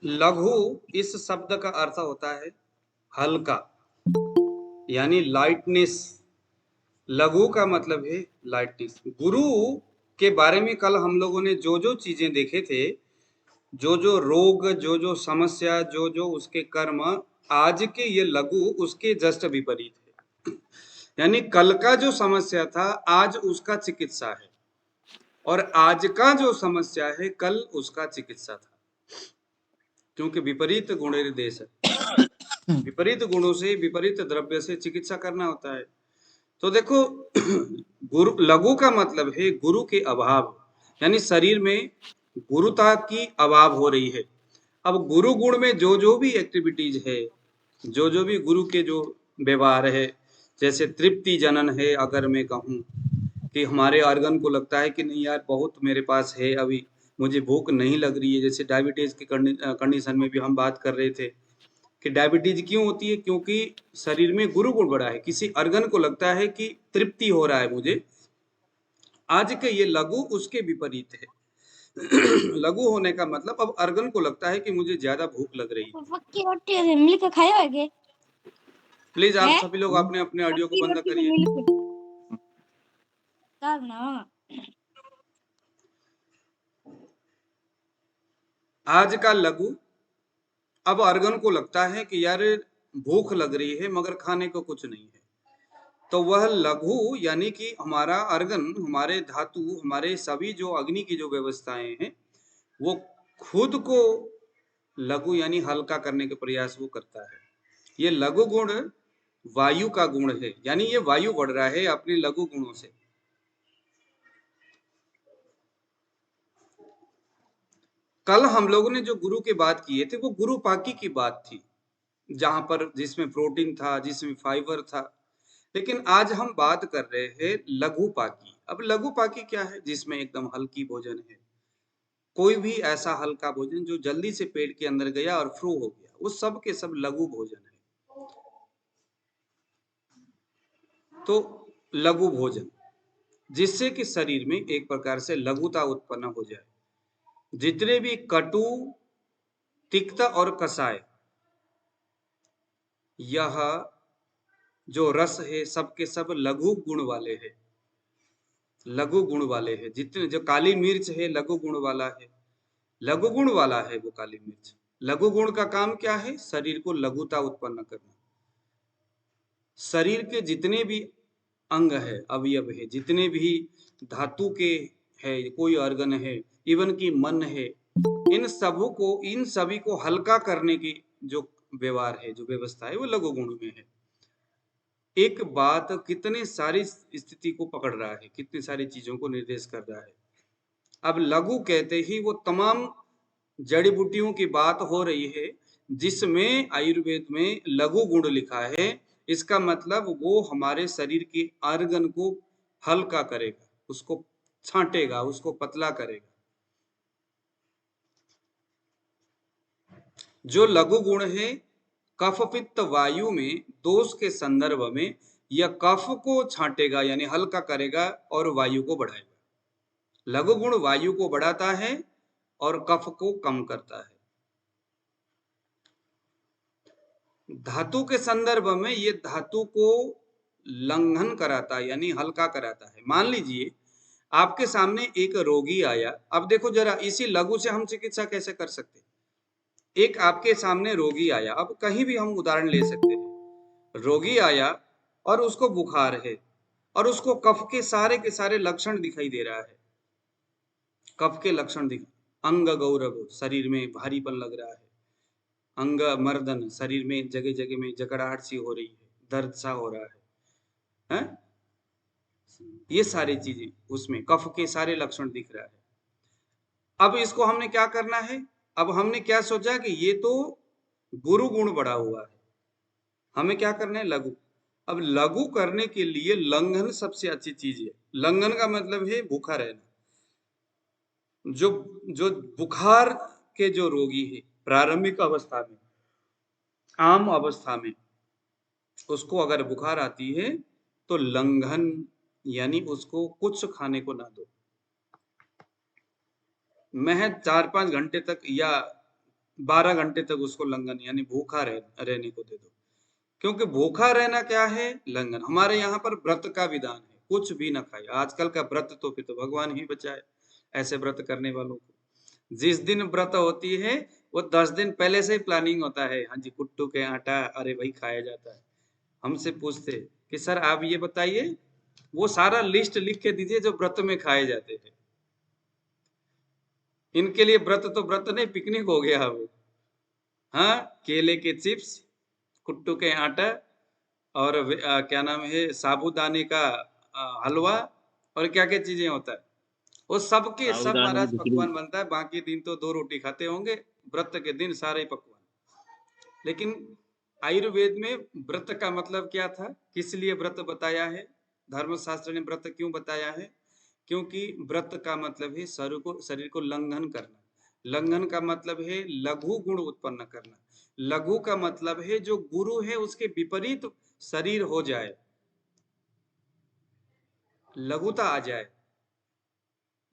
लघु इस शब्द का अर्थ होता है हल्का, यानी लाइटनेस। लघु का मतलब है लाइटनेस। गुरु के बारे में कल हम लोगों ने जो जो चीजें देखे थे, जो जो रोग, जो जो समस्या, जो जो उसके कर्म, आज के ये लघु उसके जस्ट विपरीत है। यानी कल का जो समस्या था आज उसका चिकित्सा है, और आज का जो समस्या है कल उसका चिकित्सा था। क्योंकि विपरीत गुणेर देश है, विपरीत गुणों से, विपरीत द्रव्य से चिकित्सा करना होता है। तो देखो, गुरु लघु का मतलब है गुरु के अभाव, यानी शरीर में गुरुता की अभाव हो रही है। अब गुरु गुण में जो जो भी एक्टिविटीज है, जो जो भी गुरु के जो व्यवहार है, जैसे तृप्ति जनन है, अगर मैं कहूँ कि हमारे ऑर्गन को लगता है कि नहीं यार बहुत मेरे पास है, अभी मुझे भूख नहीं लग रही है। जैसे डायबिटीज की कंडीशन में भी हम बात कर रहे थे कि डायबिटीज क्यों होती है, क्योंकि शरीर में गुरु गुण बढ़ा है। किसी अर्गन को लगता है कि तृप्ति हो रहा है मुझे। आज के ये लघु उसके विपरीत है। लघु होने का मतलब अब अर्गन को लगता है कि मुझे ज्यादा भूख लग रही है। पक्की रोटी है, मिलकर खाया है के? प्लीज आप हैं? सभी लोग अपने अपने ऑडियो को पक्की बंद रोटी से करिए। मिलकर तब ना। आज का लघु, अब अर्गन को लगता है कि यार भूख लग रही है मगर खाने को कुछ नहीं है, तो वह लघु यानी कि हमारा अर्गन, हमारे धातु, हमारे सभी जो अग्नि की जो व्यवस्थाएं हैं, वो खुद को लघु यानी हल्का करने के प्रयास वो करता है। ये लघु गुण वायु का गुण है, यानी ये वायु बढ़ रहा है अपने लघु गुणों से। कल हम लोगों ने जो गुरु की बात किए थे वो गुरु पाकी की बात थी, जहां पर जिसमें प्रोटीन था, जिसमें फाइबर था। लेकिन आज हम बात कर रहे हैं लघु पाकी। अब लघु पाकी क्या है? जिसमें एकदम हल्की भोजन है, कोई भी ऐसा हल्का भोजन जो जल्दी से पेट के अंदर गया और फ्रू हो गया, वो सब के सब लघु भोजन है। तो लघु भोजन जिससे कि शरीर में एक प्रकार से लघुता उत्पन्न हो जाए। जितने भी कटु, तिक्त और कसाय, यह जो रस है सबके सब लघु गुण वाले हैं, लघु गुण वाले हैं। जितने जो काली मिर्च है लघु गुण वाला है, लघु गुण वाला है वो काली मिर्च। लघु गुण का काम क्या है? शरीर को लघुता उत्पन्न करना। शरीर के जितने भी अंग है, अवयव है, जितने भी धातु के है, कोई ऑर्गन है, इवन की मन है, इन सबों को, इन सभी को हल्का करने की जो व्यवहार है, जो व्यवस्था है, वो लघु गुण में है। एक बात कितने सारी स्थिति को पकड़ रहा है, कितनी सारी चीजों को निर्देश कर रहा है। अब लघु कहते ही वो तमाम जड़ी बूटियों की बात हो रही है जिसमें आयुर्वेद में लघु गुण लिखा है। इसका मतलब वो हमारे शरीर के आर्गन को हल्का करेगा, उसको छांटेगा, उसको पतला करेगा। जो लघु गुण है, कफ पित्त वायु में दोष के संदर्भ में यह कफ को छांटेगा यानी हल्का करेगा और वायु को बढ़ाएगा। लघु गुण वायु को बढ़ाता है और कफ को कम करता है। धातु के संदर्भ में ये धातु को लंघन कराता है यानी हल्का कराता है। मान लीजिए आपके सामने एक रोगी आया। अब देखो जरा, इसी लघु से हम चिकित्सा कैसे कर सकते हैं। एक आपके सामने रोगी आया, अब कहीं भी हम उदाहरण ले सकते हैं। रोगी आया और उसको बुखार है और उसको कफ के सारे लक्षण दिखाई दे रहा है। कफ के लक्षण दिख, अंग गौरव, शरीर में भारीपन लग रहा है, अंग मर्दन, शरीर में जगह जगह में जकड़ाहट सी हो रही है, दर्द सा हो रहा है? ये सारी चीजें उसमें कफ के सारे लक्षण दिख रहा है। अब इसको हमने क्या करना है? अब हमने क्या सोचा कि ये तो गुरु गुण बढ़ा हुआ है, हमें क्या करना है? लघु। अब लघु करने के लिए लंघन सबसे अच्छी चीज है। लंघन का मतलब है भूखा रहना। जो जो बुखार के जो रोगी है प्रारंभिक अवस्था में, आम अवस्था में, उसको अगर बुखार आती है तो लंघन यानी उसको कुछ खाने को ना दो। महज 4-5 घंटे तक या 12 घंटे तक उसको लंघन यानी भूखा रहने को दे दो, क्योंकि भूखा रहना क्या है, लंघन। हमारे यहाँ पर व्रत का विधान है, कुछ भी ना खाए। आजकल का व्रत तो फिर तो भगवान ही बचाए ऐसे व्रत करने वालों को। जिस दिन व्रत होती है वो 10 दिन पहले से ही प्लानिंग होता है। हाँ जी, कुट्टू के आटा अरे भाई खाया जाता है। हमसे पूछते कि सर आप ये बताइए, वो सारा लिस्ट लिख के दीजिए जो व्रत में खाए जाते हैं। इनके लिए व्रत तो व्रत नहीं, पिकनिक हो गया अब। हाँ, केले के चिप्स, कुट्टू के आटा और क्या नाम है, साबूदाने का हलवा और क्या क्या चीजें होता है, वो सबके सब साबूदाने की महाराज खिचड़ी। पकवान बनता है। बाकी दिन तो 2 रोटी खाते होंगे, व्रत के दिन सारे पकवान। लेकिन आयुर्वेद में व्रत का मतलब क्या था, किस लिए व्रत बताया है, धर्मशास्त्र ने व्रत क्यों बताया है? क्योंकि व्रत का मतलब है शरीर को लंघन करना। लंघन का मतलब है लघु गुण उत्पन्न करना। लघु का मतलब है जो गुरु है उसके विपरीत शरीर हो जाए, लघुता आ जाए।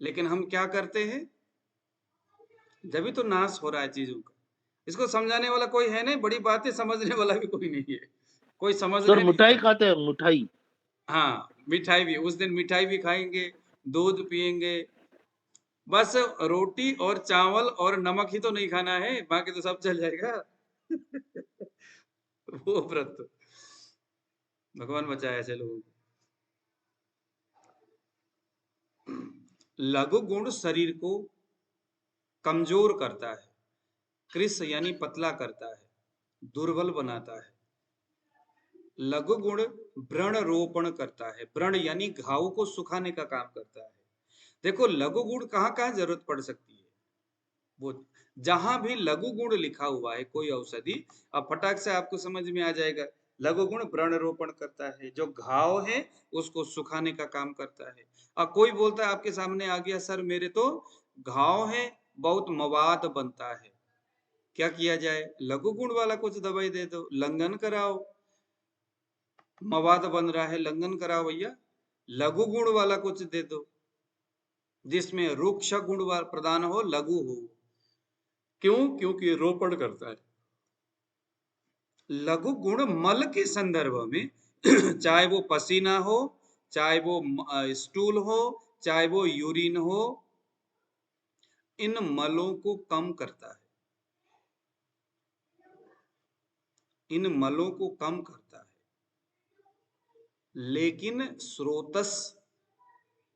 लेकिन हम क्या करते हैं, जब भी तो नाश हो रहा है चीजों का। इसको समझाने वाला कोई है नहीं, बड़ी बातें समझने वाला भी कोई नहीं है, कोई सर समझने नहीं मिठाई वाला। खाते हैं, मिठाई। हाँ, मिठाई भी, उस दिन मिठाई भी खाएंगे, दूध पिएंगे। बस रोटी और चावल और नमक ही तो नहीं खाना है, बाकी तो सब चल जाएगा। वो व्रत, भगवान बचाए ऐसे लोगों को। लघु गुण शरीर को कमजोर करता है, कृश यानी पतला करता है, दुर्बल बनाता है। लघु गुण व्रण रोपण करता है, व्रण यानी घाव को सुखाने का काम करता है। देखो लघु गुण कहाँ कहाँ जरूरत पड़ सकती है, वो जहां भी लघु गुण लिखा हुआ है कोई औषधि, अब फटाक से आपको समझ में आ जाएगा। लघु गुण व्रण रोपण करता है, जो घाव है उसको सुखाने का काम करता है। अब कोई बोलता है आपके सामने आ गया, सर मेरे तो घाव है, बहुत मवाद बनता है, क्या किया जाए? लघु गुण वाला कुछ दवाई दे दो, लंघन कराओ। मवाद बन रहा है, लंघन कराओ भैया। लघु गुण वाला कुछ दे दो जिसमें रुक्ष गुण प्रदान हो, लघु हो। क्यों? क्योंकि रोपण करता है। लघु गुण मल के संदर्भ में चाहे वो पसीना हो, चाहे वो स्टूल हो, चाहे वो यूरिन हो, इन मलों को कम करता है, इन मलों को कम करता है। लेकिन स्रोतस,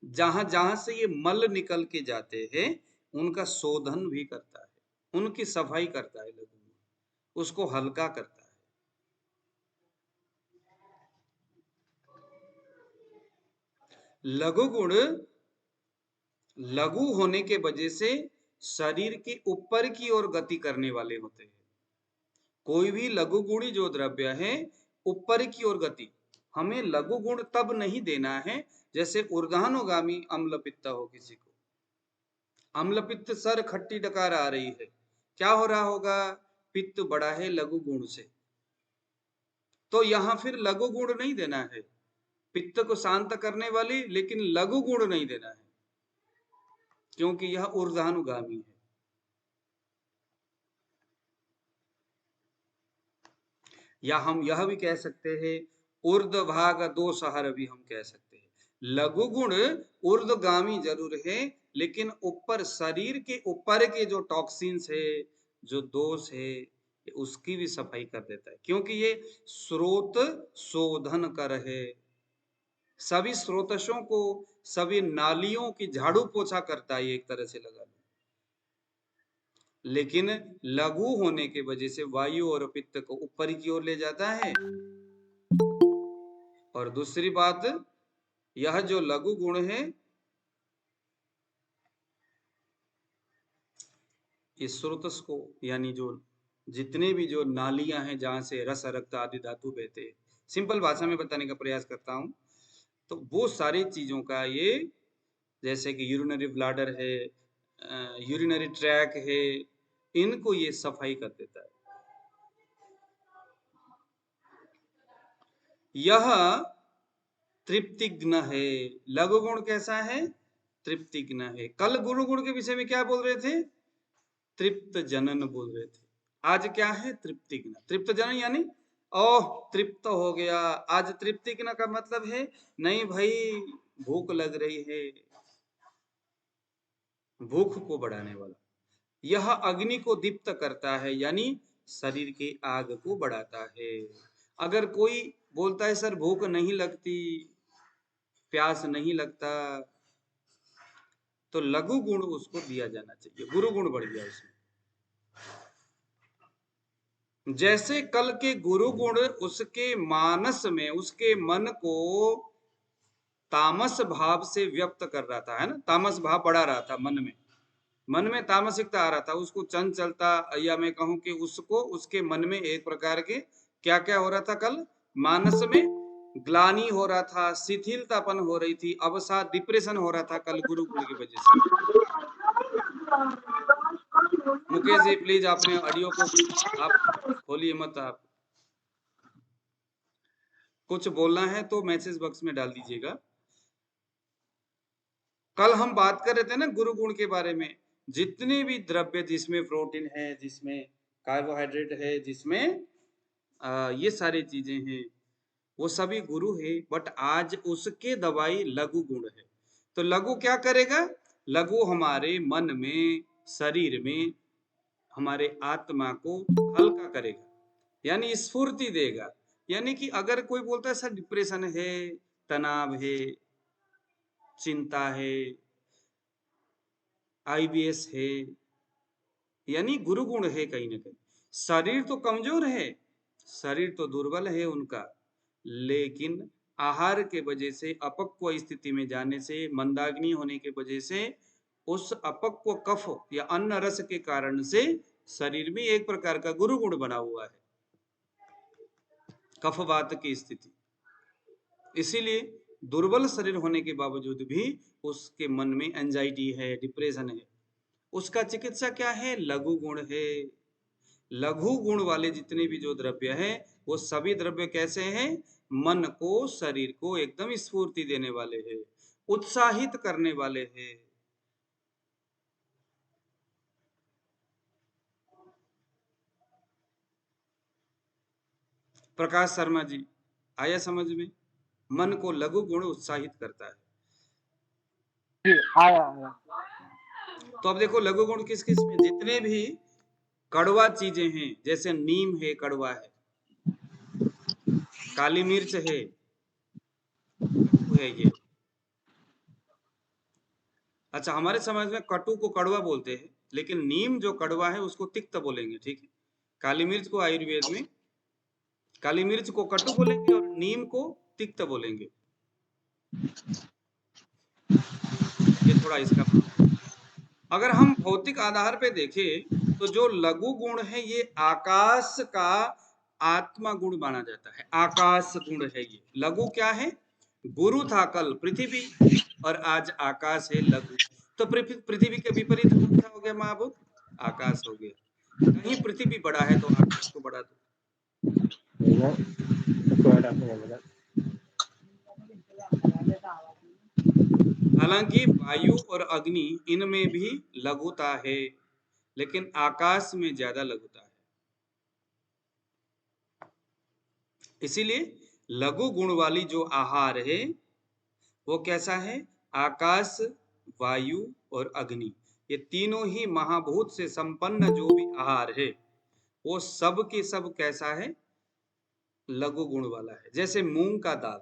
जहां जहां से ये मल निकल के जाते हैं उनका शोधन भी करता है, उनकी सफाई करता है। लघु गुण उसको हल्का करता है। लघु गुण लघु होने के वजह से शरीर के ऊपर की ओर गति करने वाले होते हैं। कोई भी लघु गुणी जो द्रव्य है, ऊपर की ओर गति। हमें लघु गुण तब नहीं देना है जैसे ऊर्ध्वानुगामी अम्ल पित्त हो किसी को। अम्ल पित्त, सर खट्टी डकार आ रही है, क्या हो रहा होगा? पित्त बढ़ा है लघु गुण से। तो यहां फिर लघु गुण नहीं देना है, पित्त को शांत करने वाली, लेकिन लघु गुण नहीं देना है, क्योंकि यह ऊर्ध्वानुगामी है। या हम यह भी कह सकते हैं ऊर्ध्वभाग दोषहर भी हम कह सकते हैं। लघु गुण ऊर्ध्वगामी जरूर है, लेकिन ऊपर शरीर के ऊपर के जो टॉक्सिन्स है, जो दोष है, उसकी भी सफाई कर देता है, क्योंकि ये स्रोत शोधन कर है। सभी स्रोतसों को, सभी नालियों की झाड़ू पोछा करता है, एक तरह से लगा लो। लेकिन लघु होने के वजह से वायु और पित्त को ऊपर की ओर ले जाता है। और दूसरी बात, यह जो लघु गुण है, इस स्रोतस को, यानी जो जितने भी जो नालियां हैं जहां से रस रक्त आदि धातु बहते हैं, सिंपल भाषा में बताने का प्रयास करता हूं, तो वो सारी चीजों का ये, जैसे कि यूरिनरी ब्लाडर है, यूरिनरी ट्रैक है, इनको ये सफाई कर देता है। यह तृप्तिग्न है। लघु गुण कैसा है? तृप्तिग्न है। कल गुरु गुण के विषय में क्या बोल रहे थे? तृप्त जनन बोल रहे थे। आज क्या है? तृप्तिग्न। तृप्तजन यानी ओह तृप्त हो गया। आज तृप्तिग्न का मतलब है नहीं भाई, भूख लग रही है, भूख को बढ़ाने वाला। यह अग्नि को दीप्त करता है, यानी शरीर की आग को बढ़ाता है। अगर कोई बोलता है सर भूख नहीं लगती, प्यास नहीं लगता, तो लघु गुण उसको दिया जाना चाहिए, गुरु गुण बढ़ गया उसमें। जैसे कल के गुरु गुण उसके मानस में, उसके मन को तामस भाव से व्यक्त कर रहा था, है ना, तामस भाव बढ़ा रहा था मन में तामसिकता आ रहा था, उसको चंचलता, या मैं कहूं कि उसको, उसके मन में एक प्रकार के क्या क्या हो रहा था? कल मानस में ग्लानि हो रहा था, शिथिलतापन हो रही थी, अवसाद, डिप्रेशन हो रहा था कल गुरु गुण की वजह से। मुकेश जी प्लीज आपने ऑडियो को आप खोलिए मत, आप कुछ बोलना है तो मैसेज बॉक्स में डाल दीजिएगा। कल हम बात कर रहे थे ना गुरु गुण के बारे में, जितने भी द्रव्य जिसमें प्रोटीन है, जिसमें कार्बोहाइड्रेट है, जिसमें ये सारी चीजें हैं, वो सभी गुरु है। बट आज उसके दवाई लघु गुण है। तो लघु क्या करेगा? लघु हमारे मन में, शरीर में, हमारे आत्मा को हल्का करेगा, यानी स्फूर्ति देगा। यानी कि अगर कोई बोलता है सर डिप्रेशन है, तनाव है, चिंता है, आईबीएस है, यानी गुरु गुण है कहीं ना कहीं। शरीर तो कमजोर है, शरीर तो दुर्बल है उनका, लेकिन आहार के वजह से, अपक्व स्थिति में जाने से, मंदाग्नि होने के वजह से, उस अपक्व कफ या अन्न रस के कारण से शरीर में एक प्रकार का गुरु गुण बना हुआ है, कफवात की स्थिति। इसीलिए दुर्बल शरीर होने के बावजूद भी उसके मन में एंजाइटी है, डिप्रेशन है। उसका चिकित्सा क्या है? लघु गुण है। लघु गुण वाले जितने भी जो द्रव्य हैं, वो सभी द्रव्य कैसे हैं? मन को, शरीर को एकदम स्फूर्ति देने वाले हैं, उत्साहित करने वाले हैं। प्रकाश शर्मा जी, आया समझ में? मन को लघु गुण उत्साहित करता है। आया। तो अब देखो लघु गुण किस किस में, जितने भी कड़वा चीजें हैं, जैसे नीम है, कड़वा है, काली मिर्च है ये। अच्छा, हमारे समाज में कटु को कड़वा बोलते हैं, लेकिन नीम जो कड़वा है उसको तिक्त बोलेंगे, ठीक है। काली मिर्च को आयुर्वेद में, काली मिर्च को कटु बोलेंगे और नीम को तिक्त बोलेंगे। ये थोड़ा इसका, अगर हम भौतिक आधार पे देखें तो जो लघु गुण है ये आकाश का आत्मा गुण माना जाता है, आकाश गुण है ये। लघु क्या है? गुरु था कल पृथ्वी, और आज आकाश है लघु। तो पृथ्वी के विपरीत कौन सा हो गया महाभूत? आकाश हो गया। कहीं पृथ्वी बड़ा है तो आकाश को बढ़ा दो। हालांकि वायु और अग्नि इनमें भी लघुता है, लेकिन आकाश में ज्यादा लघुता है। इसीलिए लघु गुण वाली जो आहार है वो कैसा है? आकाश, वायु और अग्नि, ये तीनों ही महाभूत से संपन्न जो भी आहार है वो सब के सब कैसा है? लघु गुण वाला है। जैसे मूंग का दाल,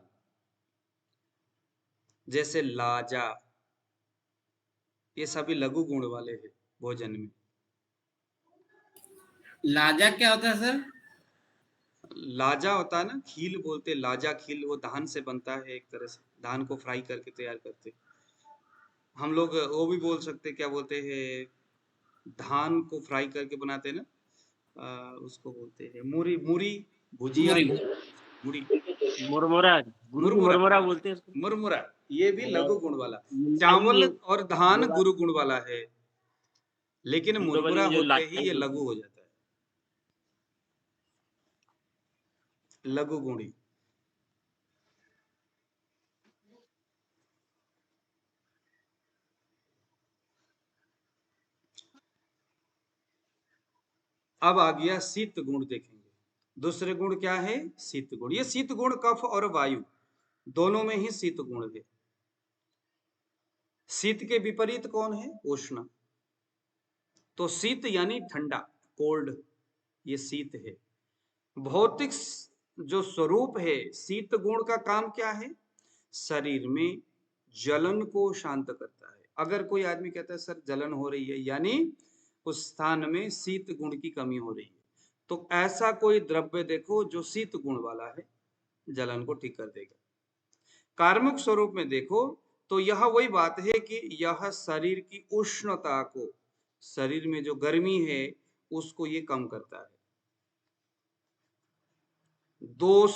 जैसे लाजा, ये सभी लघु गुण वाले हैं भोजन में। लाजा क्या होता है सर? लाजा होता है ना, खील बोलते, लाजा खील, वो धान से बनता है, एक तरह से धान को फ्राई करके तैयार करते। हम लोग वो भी बोल सकते, क्या बोलते हैं, धान को फ्राई करके बनाते हैं ना, उसको बोलते हैं मूरी, मूरी भुजिया, मुरी, मुड़ी, मुरमुरा, गुरु जी मुरमुरा, मुरमुरा बोलते हैं उसको। मुरमुरा, ये भी लघु गुण वाला। मंदाकिनी चावल में और धान जो बात, गुरु गुण वाला है, लेकिन इंद्रवली मुरमुरा में जो होते ही लाचारी ये बोलते लघु हैं। हो जाता है, लघु गुणी। अब आ गया शीत गुण, देखेंगे दूसरे गुण क्या है, शीत गुण। ये शीत गुण कफ और वायु दोनों में ही शीत गुण है। शीत के विपरीत कौन है, उष्ण। तो शीत यानी ठंडा, कोल्ड, ये शीत है। भौतिक जो स्वरूप है शीत गुण का काम क्या है, शरीर में जलन को शांत करता है। अगर कोई आदमी कहता है सर जलन हो रही है, यानी उस स्थान में शीत गुण की कमी हो रही है, तो ऐसा कोई द्रव्य देखो जो शीत गुण वाला है, जलन को ठीक कर देगा। कार्मिक स्वरूप में देखो तो यह वही बात है कि यह शरीर की उष्णता को, शरीर में जो गर्मी है उसको ये कम करता है। दोष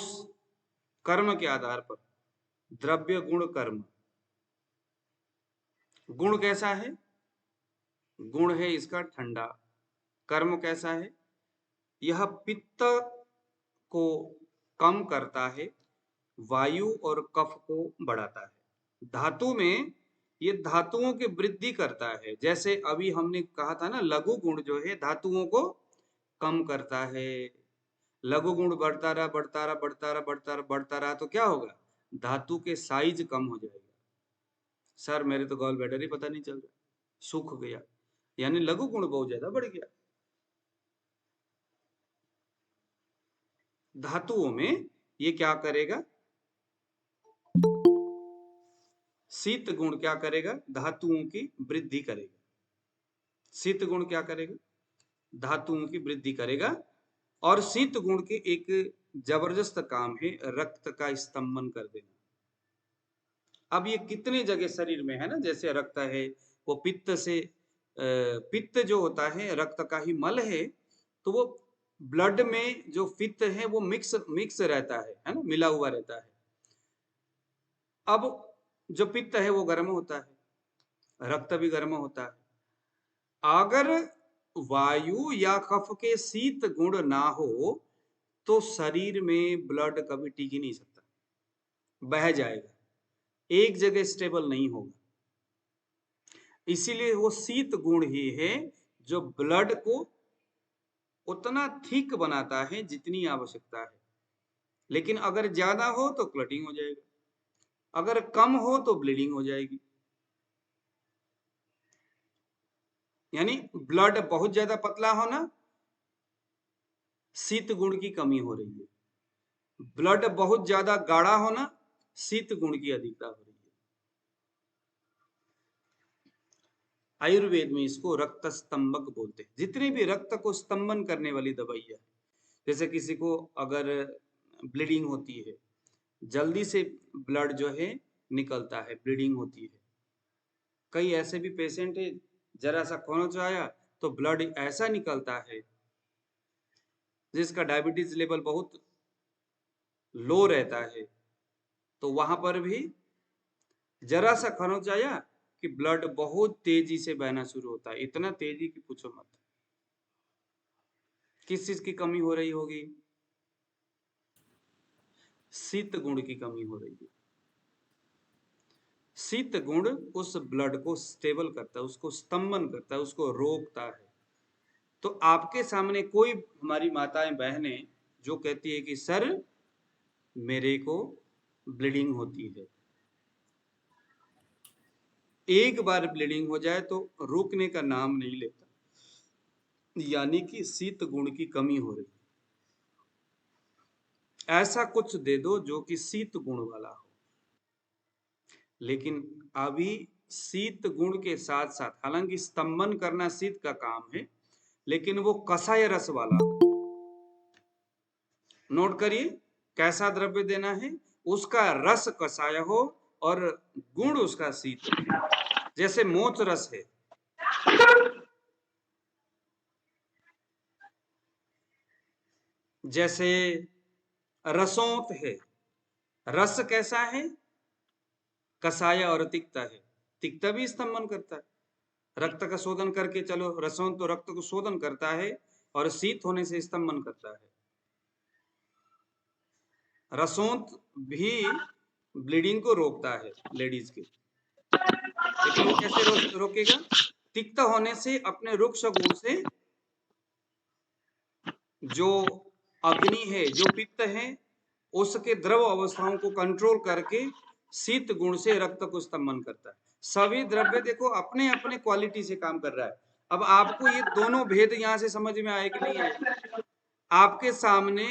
कर्म के आधार पर, द्रव्य गुण कर्म। गुण कैसा है, गुण है इसका ठंडा। कर्म कैसा है, यह पित्त को कम करता है, वायु और कफ को बढ़ाता है। धातु में ये धातुओं की वृद्धि करता है। जैसे अभी हमने कहा था ना, लघु गुण जो है धातुओं को कम करता है। लघु गुण बढ़ता रहा बढ़ता रहा बढ़ता रहा बढ़ता रहा बढ़ता रहा तो क्या होगा, धातु के साइज कम हो जाएगा। सर मेरे तो गॉल ब्लैडर ही पता नहीं चल रहा, सूख गया, यानी लघु गुण बहुत ज्यादा बढ़ गया। धातुओं में ये क्या करेगा, शीत गुण क्या करेगा, धातुओं की वृद्धि करेगा। शीत गुण क्या करेगा, धातुओं की वृद्धि करेगा। और शीत गुण के एक जबरदस्त काम है रक्त का स्तंभन कर देना। अब ये कितने जगह शरीर में है ना, जैसे रक्त है वो पित्त से, पित्त जो होता है रक्त का ही मल है, तो वो ब्लड में जो पित्त है वो मिक्स रहता है ना, मिला हुआ रहता है। अब जो पित्त है वो गर्म होता है, रक्त भी गर्म होता है। अगर वायु या कफ के शीत गुण ना हो तो शरीर में ब्लड कभी टिक ही नहीं सकता, बह जाएगा, एक जगह स्टेबल नहीं होगा। इसीलिए वो शीत गुण ही है जो ब्लड को उतना थिक बनाता है जितनी आवश्यकता है। लेकिन अगर ज्यादा हो तो क्लटिंग हो जाएगा, अगर कम हो तो ब्लीडिंग हो जाएगी। यानी ब्लड बहुत ज्यादा पतला होना, शीत गुण की कमी हो रही है। ब्लड बहुत ज्यादा गाढ़ा होना, शीत गुण की अधिकता हो रही है। आयुर्वेद में इसको रक्त स्तंभक बोलते हैं। जितने भी रक्त को स्तंभन करने वाली दवाइयां, जैसे किसी को अगर ब्लीडिंग होती है, जल्दी से ब्लड जो है निकलता है, ब्लीडिंग होती है। कई ऐसे भी पेशेंट है, जरा सा खरोंच आया तो ब्लड ऐसा निकलता है, जिसका डायबिटीज लेवल बहुत लो रहता है, तो वहां पर भी जरा सा खरोंच आया कि ब्लड बहुत तेजी से बहना शुरू होता है, इतना तेजी कि पूछो मत। किस चीज की कमी हो रही होगी, शीत गुण की कमी हो रही है। शीत गुण उस ब्लड को स्टेबल करता है, उसको स्तंभन करता है, उसको रोकता है। तो आपके सामने कोई हमारी माताएं बहनें जो कहती है कि सर मेरे को ब्लीडिंग होती है, एक बार ब्लीडिंग हो जाए तो रुकने का नाम नहीं लेता, यानी कि शीत गुण की कमी हो रही। ऐसा कुछ दे दो जो कि शीत गुण वाला हो। लेकिन अभी शीत गुण के साथ साथ, हालांकि स्तंभन करना शीत का काम है, लेकिन वो कषाय रस वाला हो। नोट करिए कैसा द्रव्य देना है, उसका रस कषाय हो और गुण उसका शीत हो। जैसे मोच रस है, जैसे रसोंत है, रस कैसा है, कषाय और तिक्ता है। तिक्ता भी स्तंभन करता है, रक्त का शोधन करके, चलो रसोंत तो रक्त को शोधन करता है और शीत होने से स्तंभन करता है। रसोंत भी ब्लीडिंग को रोकता है लेडीज के, लेकिन वो कैसे रोकेगा, तिक्त होने से अपने रुक्ष गुण से जो अग्नि है, जो पित्त है, उसके द्रव अवस्थाओं को कंट्रोल करके शीत गुण से रक्त को स्तंभन करता है। सभी द्रव्य देखो अपने अपने क्वालिटी से काम कर रहा है। अब आपको ये दोनों भेद यहां से समझ में आए कि नहीं आए? आपके सामने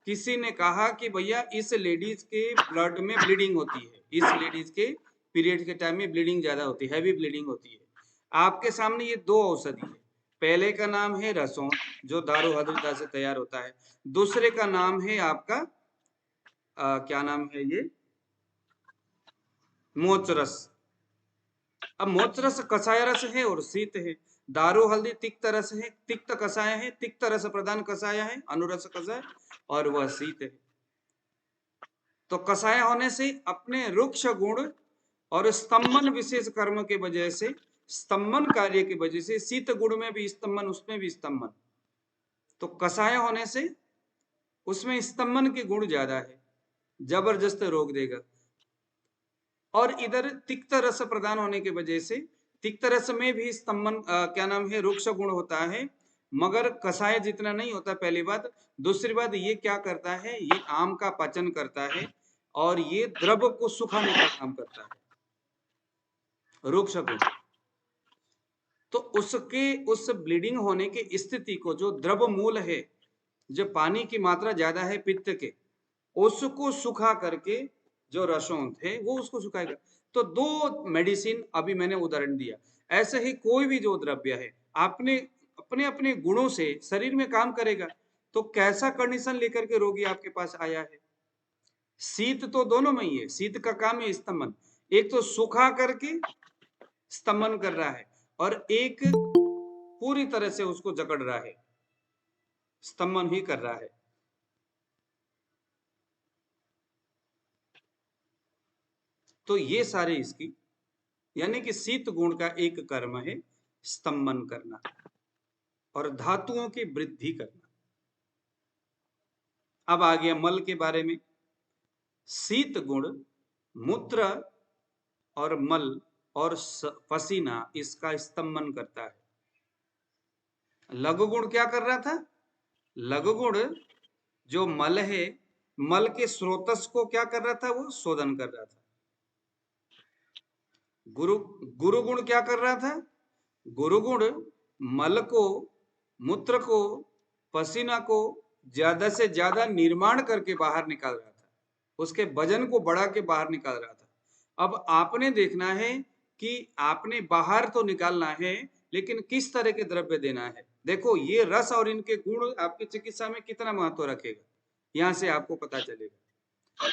किसी ने कहा कि भैया इस लेडीज के ब्लड में ब्लीडिंग होती है, इस लेडीज के पीरियड के टाइम में ब्लीडिंग ज्यादा होती है, हैवी ब्लीडिंग होती है। आपके सामने ये दो औषधि है, पहले का नाम है रसों जो दारू हद्रता से तैयार होता है, दूसरे का नाम है आपका क्या नाम है ये, मोचरस। अब मोचरस कषाय रस है और शीत है, दारू हल्दी तिक्त रस है, तिक्त कषाय है, तिक्त रस प्रधान कषाय है, अनुरस कषाय, और वह शीत है। तो कषाय होने से अपने रुक्ष गुण और स्तंभन विशेष कर्म के वजह से, स्तंभन कार्य की वजह से, शीत गुण में भी स्तंभन, उसमें भी स्तंभन। तो कषाय होने से उसमें स्तंभन के गुण ज्यादा है, जबरदस्त रोक देगा। और इधर तिक्त रस प्रदान होने की वजह से तिक्त रस में भी स्तंभन क्या नाम है, रुक्ष गुण होता है, मगर कषाय जितना नहीं होता, पहली बात। दूसरी बात, ये क्या करता है, ये आम का पाचन करता है और ये द्रव को सुखाने का काम करता है, रुक्ष गुण। तो उसके उस ब्लीडिंग होने की स्थिति को, जो द्रव मूल है, जो पानी की मात्रा ज्यादा है पित्त के, उसको सुखा करके जो रसों थे वो उसको सुखाएगा। तो दो मेडिसिन अभी मैंने उदाहरण दिया। ऐसे ही कोई भी जो द्रव्य है आपने अपने अपने गुणों से शरीर में काम करेगा। तो कैसा कंडीशन लेकर के रोगी आपके पास आया है? शीत तो दोनों में ही है, शीत का काम है स्तंभन, एक तो सुखा करके स्तंभन कर रहा है और एक पूरी तरह से उसको जकड़ रहा है, स्तंभन ही कर रहा है। तो ये सारे इसकी, यानी कि शीत गुण का एक कर्म है स्तंभन करना और धातुओं की वृद्धि करना। अब आ गया मल के बारे में। शीत गुण मूत्र और मल और पसीना इसका स्तंभन करता है। लघु गुण क्या कर रहा था? लघु गुण जो मल है, मल के स्रोतस को क्या कर रहा था? वो शोधन कर रहा था। गुरु गुण क्या कर रहा था? गुरु गुण मल को, मूत्र को, पसीना को ज्यादा से ज्यादा निर्माण करके बाहर निकाल रहा था, उसके वजन को बढ़ा के बाहर निकाल रहा था। अब आपने देखना है कि आपने बाहर तो निकालना है, लेकिन किस तरह के द्रव्य देना है। देखो ये रस और इनके गुण आपकी चिकित्सा में कितना महत्व रखेगा, यहां से आपको पता चलेगा।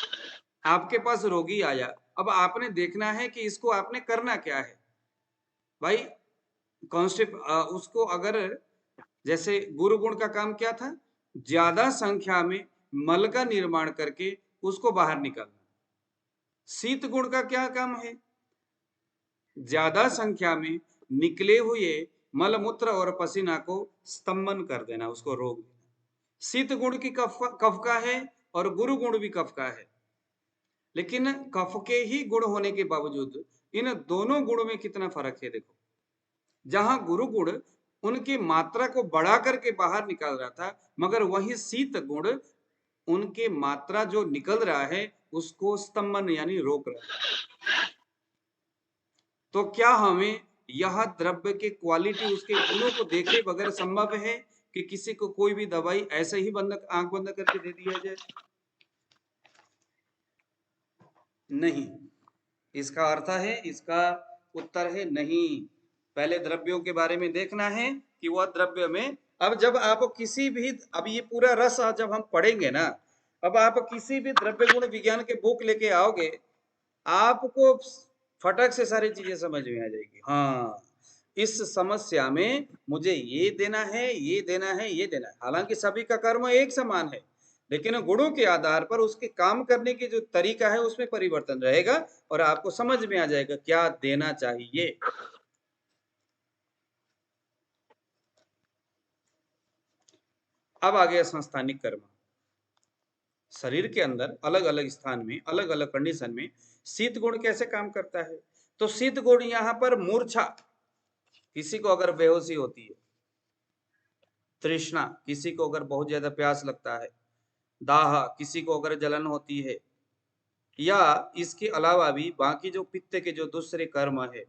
आपके पास रोगी आया, अब आपने देखना है कि इसको आपने करना क्या है भाई। उसको अगर, जैसे गुरु गुण का काम क्या था? ज्यादा संख्या में मल का निर्माण करके उसको बाहर निकालना। शीत गुण का क्या काम है? ज्यादा संख्या में निकले हुए मल मूत्र और पसीना को स्तंभन कर देना, उसको रोक देना। शीत गुण की कफ का है और गुरु गुण भी कफ का है, लेकिन कफ के ही गुण होने के बावजूद इन दोनों गुणों में कितना फर्क है। देखो, जहां गुरु गुण उनकी मात्रा को बढ़ा करके बाहर निकाल रहा था, मगर वही शीत गुण उनके मात्रा जो निकल रहा है उसको स्तंभन यानी रोक रहा है। तो क्या हमें यह द्रव्य के क्वालिटी, उसके गुणों को देखे बगैर संभव है कि किसी को कोई भी दवाई ऐसे ही आंख बंद करके दे दिया जाए? नहीं। इसका अर्थ है, इसका उत्तर है नहीं। पहले द्रव्यों के बारे में देखना है कि वह द्रव्य में, अब जब आप किसी भी, अब ये पूरा रस जब हम पढ़ेंगे ना, अब आप किसी भी द्रव्य गुण विज्ञान के बुक लेके आओगे, आपको फटक से सारी चीजें समझ में आ जाएगी। हाँ, इस समस्या में मुझे ये देना है, ये देना है, ये देना है। हालांकि सभी का कर्म एक समान है, लेकिन गुणों के आधार पर उसके काम करने की जो तरीका है उसमें परिवर्तन रहेगा और आपको समझ में आ जाएगा क्या देना चाहिए। अब आ गया संस्थानिक कर्म। शरीर के अंदर अलग अलग स्थान में, अलग अलग कंडीशन में शीत गुण कैसे काम करता है? तो शीत गुण यहाँ पर मूर्छा, किसी को अगर बेहोशी होती है, तृष्णा, किसी को अगर बहुत ज्यादा प्यास लगता है। दाह, किसी को अगर जलन होती है। या इसके अलावा भी बाकी जो पित्त के जो दूसरे कर्म है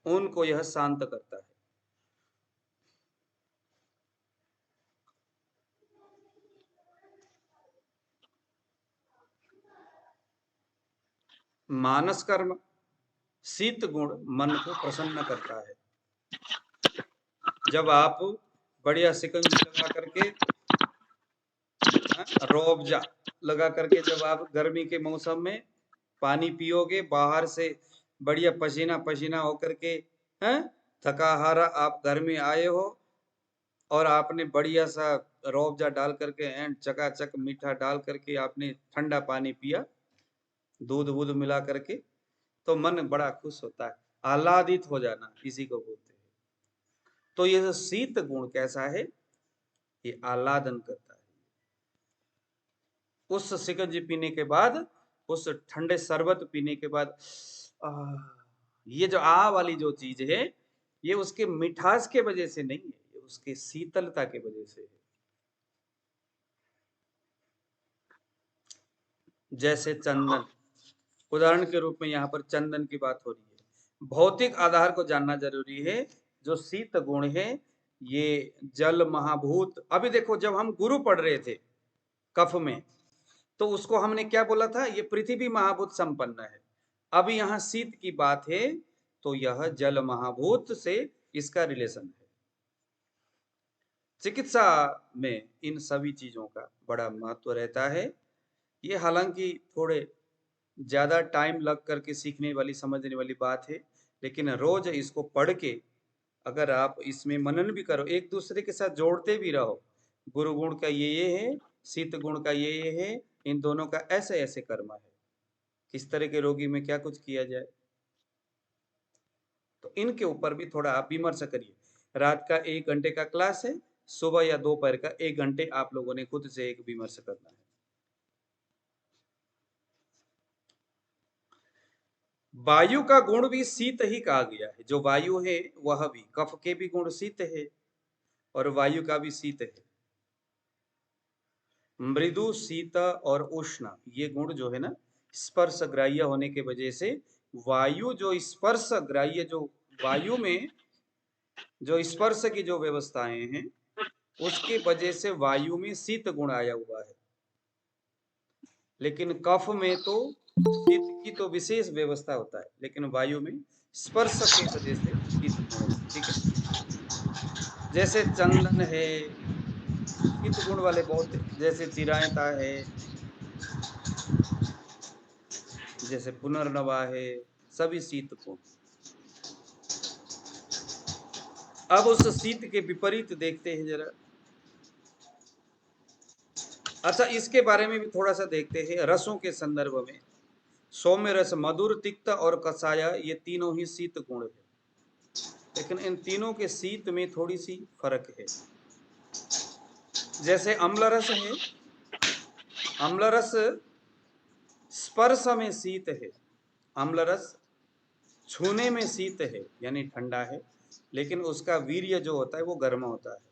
उनको यह शांत करता है। मानस कर्म, शीत गुण मन को प्रसन्न करता है। जब आप बढ़िया शिकंजी लगा करके, रोअफ़ज़ा लगा करके जब आप गर्मी के मौसम में पानी पियोगे, बाहर से बढ़िया पसीना पसीना होकर के, हैं, थका हारा आप घर में आए हो और आपने बढ़िया सा रोअफ़ज़ा डाल करके एंड चकाचक मीठा डाल करके आपने ठंडा पानी पिया, दूध वूध मिला करके, तो मन बड़ा खुश होता है। आह्लादित हो जाना इसी को बोलते हैं। तो यह शीत गुण कैसा है? ये आह्लादन करता है। उस शिकंजी पीने के बाद, उस ठंडे शरबत पीने के बाद, ये जो आ वाली जो चीज है, ये उसके मिठास के वजह से नहीं है, ये उसके शीतलता के वजह से है। जैसे चंदन, उदाहरण के रूप में यहाँ पर चंदन की बात हो रही है। भौतिक आधार को जानना जरूरी है। जो शीत गुण है ये जल महाभूत। अभी देखो, जब हम गुरु पढ़ रहे थे कफ में, तो उसको हमने क्या बोला था? ये पृथ्वी महाभूत संपन्न है। अब यहाँ शीत की बात है तो यह जल महाभूत से इसका रिलेशन है। चिकित्सा में इन सभी चीजों का बड़ा महत्व रहता है। ये हालांकि थोड़े ज्यादा टाइम लग करके सीखने वाली, समझने वाली बात है, लेकिन रोज इसको पढ़ के अगर आप इसमें मनन भी करो, एक दूसरे के साथ जोड़ते भी रहो, गुरु गुण का ये है, शीत गुण का ये है, इन दोनों का ऐसे ऐसे कर्म है, किस तरह के रोगी में क्या कुछ किया जाए, तो इनके ऊपर भी थोड़ा आप विमर्श करिए। रात का 1 घंटे का क्लास है, सुबह या दोपहर का 1 घंटे आप लोगों ने खुद से एक विमर्श करना है। वायु का गुण भी शीत ही कहा गया है। जो वायु है वह भी, कफ के भी गुण शीत है और वायु का भी शीत है। मृदु, शीत और उष्ण, ये गुण जो है ना, स्पर्श ग्राह्य होने के वजह से वायु, जो स्पर्श ग्राह्य, जो वायु में जो स्पर्श की जो व्यवस्थाएं हैं, उसके वजह से वायु में शीत गुण आया हुआ है। लेकिन कफ में तो शीत की तो विशेष व्यवस्था होता है, लेकिन वायु में स्पर्श की वजह से शीत गुण, ठीक है। जैसे चंदन है, शीत गुण वाले बहुत, जैसे चिरायता है, जैसे पुनर्नवा है, सभी शीत गुण। अब उस शीत के विपरीत देखते हैं जरा। अच्छा, इसके बारे में भी थोड़ा सा देखते हैं रसों के संदर्भ में। सौम्य रस, मधुर, तिक्त और कषाय, ये तीनों ही शीत गुण है, लेकिन इन तीनों के शीत में थोड़ी सी फर्क है। जैसे अम्ल रस है, अम्ल रस स्पर्श में शीत है, अम्ल रस छूने में शीत है यानी ठंडा है, लेकिन उसका वीर्य जो होता है वो गर्म होता है।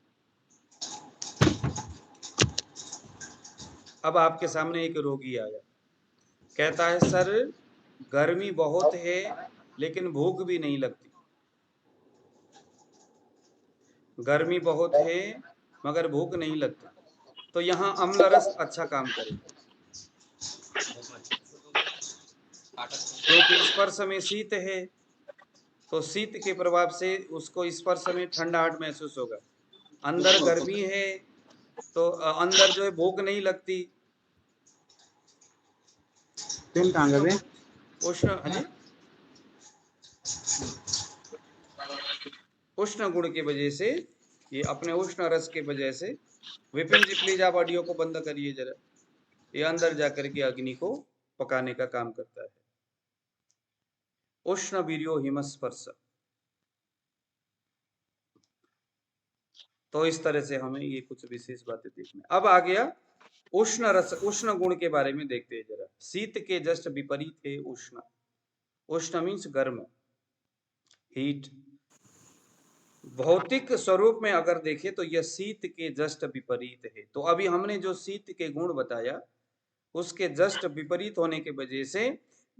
अब आपके सामने एक रोगी आया, कहता है सर गर्मी बहुत है लेकिन भूख भी नहीं लगती, गर्मी बहुत है मगर भूख नहीं लगती, तो यहाँ अम्ल रस अच्छा काम करेगा, क्योंकि स्पर्श में शीत है, तो शीत के प्रभाव से उसको स्पर्श में ठंडाहट महसूस होगा। अंदर गर्मी है तो अंदर जो है भूख नहीं लगती। उष्ण, हाँ, उष्ण गुण की वजह से, ये अपने उष्ण रस की वजह से, विपिन जी प्लीज आप ऑडियो को बंद करिए जरा, ये अंदर जाकर के अग्नि को पकाने का काम करता है। उष्ण वीर्यो हिमस्पर्श, तो इस तरह से हमें ये कुछ विशेष बातें देखना। अब आ गया उष्ण रस, उष्ण गुण के बारे में देखते हैं जरा। शीत के जस्ट विपरीत है उष्ण। उष्ण मीन्स गर्म, हीट। भौतिक स्वरूप में अगर देखें तो यह शीत के जस्ट विपरीत है। तो अभी हमने जो शीत के गुण बताया उसके जस्ट विपरीत होने के वजह से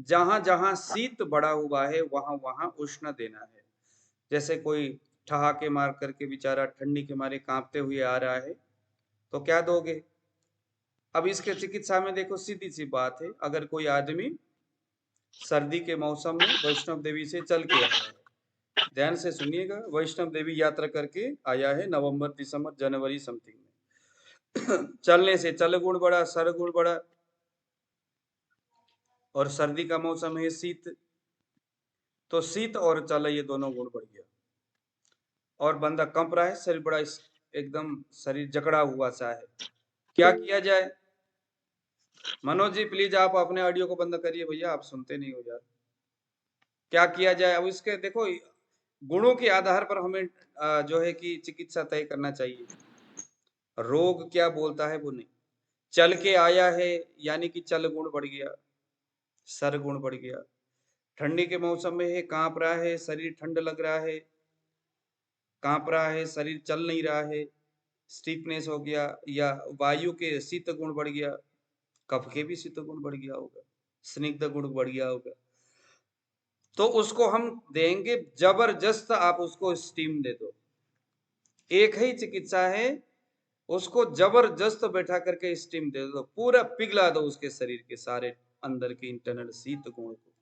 जहां जहां शीत बढ़ा हुआ है वहां वहां उष्ण देना है। जैसे कोई ठहाके मार करके बेचारा ठंडी के मारे कांपते हुए आ रहा है तो क्या दोगे? अब इसके चिकित्सा में देखो सीधी सी बात है, अगर कोई आदमी सर्दी के मौसम में वैष्णव देवी से चल के आया है, ध्यान से सुनिएगा, वैष्णव देवी यात्रा करके आया है नवंबर दिसंबर जनवरी समथिंग में चलने से चल गुण बढ़ा, सर गुण बढ़ा, और सर्दी का मौसम है शीत, तो शीत और चल ये दोनों गुण बढ़ गया और बंदा कंप रहा है, शरीर बड़ा एकदम शरीर जकड़ा हुआ सा है। क्या किया जाए? मनोज जी प्लीज आप अपने ऑडियो को बंद करिए भैया, आप सुनते नहीं हो यार। क्या किया जाए? अब इसके देखो गुणों के आधार पर हमें जो है कि चिकित्सा तय करना चाहिए। रोग क्या बोलता है वो नहीं, चल के आया है यानी कि चल गुण बढ़ गया, सर गुण बढ़ गया। ठंडी के मौसम में है, कांप रहा है, शरीर ठंड लग रहा है, कांप रहा है, शरीर चल नहीं रहा है, स्टीफनेस हो गया, या वायु के शीत गुण बढ़ गया, कफ के भी शीत गुण बढ़ गया होगा, स्निग्ध गुण बढ़ गया होगा, तो उसको हम देंगे जबरदस्त, आप उसको स्टीम दे दो। एक ही चिकित्सा है, उसको जबरदस्त बैठा करके स्टीम दे दो, पूरा पिघला दो उसके शरीर के सारे अंदर के इंटरनल शीत गुण को।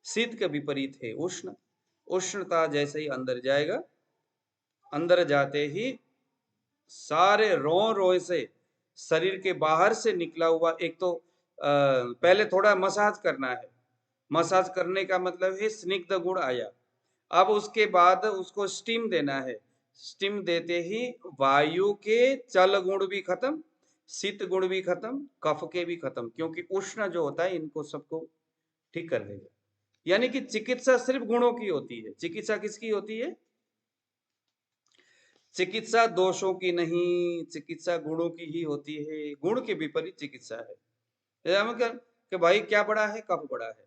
शीत के विपरीत है उष्ण, उष्णता जैसे ही अंदर जाएगा, अंदर जाते ही सारे रो रो से शरीर के बाहर से निकला हुआ, एक तो पहले थोड़ा मसाज करना है, मसाज करने का मतलब है स्निग्ध गुण आया, अब उसके बाद उसको स्टीम देना है, स्टीम देते ही वायु के चल गुण भी खत्म, शीत गुण भी खत्म, कफ के भी खत्म, क्योंकि उष्ण जो होता है इनको सबको ठीक कर देगा। यानी कि चिकित्सा सिर्फ गुणों की होती है। चिकित्सा किसकी होती है? चिकित्सा दोषों की नहीं, चिकित्सा गुणों की ही होती है। गुण के विपरीत चिकित्सा है। मतलब कि भाई क्या बड़ा है, कफ बड़ा है।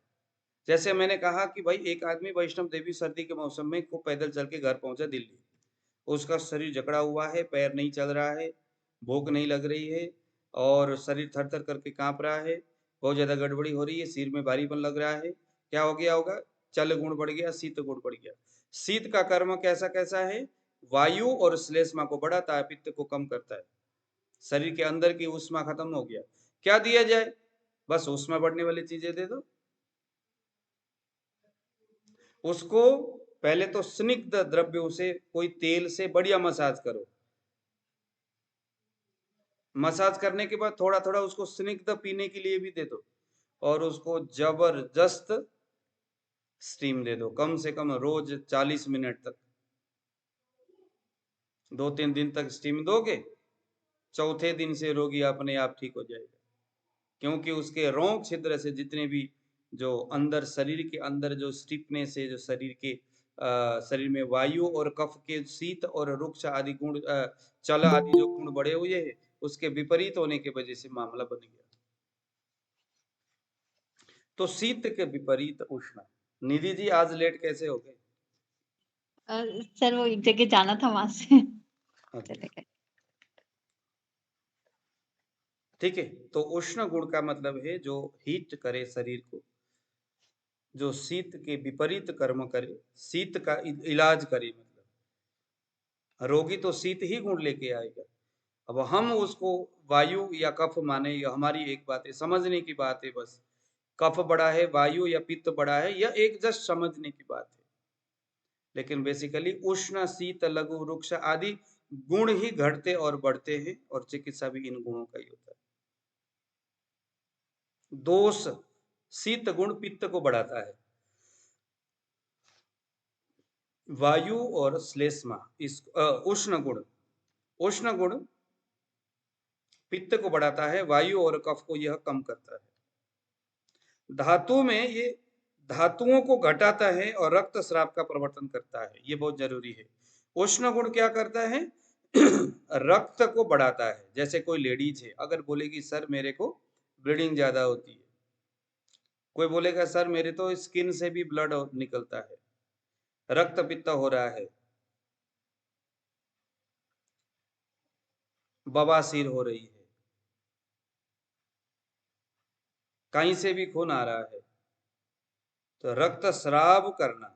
जैसे मैंने कहा कि भाई एक आदमी वैष्णव देवी सर्दी के मौसम में खूब पैदल चल के घर पहुंचा दिल्ली, उसका शरीर जकड़ा हुआ है, पैर नहीं चल रहा है, भूख नहीं लग रही है, और शरीर थर थर करके कांप रहा है, बहुत ज्यादा गड़बड़ी हो रही है, सिर में भारीपन लग रहा है, क्या हो गया होगा? चल गुण बढ़ गया, शीत गुण बढ़ गया। शीत का कर्म कैसा कैसा है? वायु और श्लेष्मा को बढ़ाता है, पित्त को कम करता है, शरीर के अंदर की ऊष्मा खत्म हो गया। क्या दिया जाए? बस ऊष्मा बढ़ने वाली चीजें दे दो उसको। पहले तो स्निग्ध द्रव्यों से, कोई तेल से बढ़िया मसाज करो, मसाज करने के बाद थोड़ा थोड़ा उसको स्निग्ध पीने के लिए भी दे दो, और उसको जबरदस्त स्टीम दे दो, कम से कम रोज 40 मिनट तक, 2-3 दिन तक स्टीम दोगे, चौथे दिन से रोगी अपने आप ठीक हो जाएगा, क्योंकि उसके रोग छिद्र से जितने भी जो अंदर शरीर के अंदर जो स्टिफनेस है, जो शरीर के शरीर में वायु और कफ के शीत और रुक्ष आदि गुण, चल आदि जो गुण बढ़े हुए हैं, उसके विपरीत होने के वजह से मामला बन गया। तो शीत के विपरीत उष्ण। निधि जी आज लेट कैसे हो गए? सर वो एक जगह जाना था वहां से चले गए। ठीक है, तो उष्ण गुण का मतलब है जो हीट करे शरीर को, जो शीत के विपरीत कर्म करे, शीत का इलाज करे, मतलब रोगी तो शीत ही गुण लेके आएगा। अब हम उसको वायु या कफ माने, या हमारी एक बात है, समझने की बात है बस, कफ बड़ा है, वायु या पित्त बड़ा है, यह एक जस्ट समझने की बात है। लेकिन बेसिकली उष्ण शीत लघु रुक्ष आदि गुण ही घटते और बढ़ते हैं, और चिकित्सा भी इन गुणों का ही होता है। दोष, शीत गुण पित्त को बढ़ाता है, वायु और श्लेष्मा इस उष्ण गुण पित्त को बढ़ाता है, वायु और कफ को यह कम करता है। धातु में ये धातुओं को घटाता है और रक्त स्राव का प्रवर्तन करता है, ये बहुत जरूरी है। उष्ण गुण क्या करता है? रक्त को बढ़ाता है। जैसे कोई लेडीज है, अगर बोलेगी सर मेरे को ब्लीडिंग ज्यादा होती है, कोई बोलेगा सर मेरे तो स्किन से भी ब्लड निकलता है, रक्त पित्त हो रहा है, बवासीर हो रही है, कहीं से भी खून आ रहा है, तो रक्त स्राव करना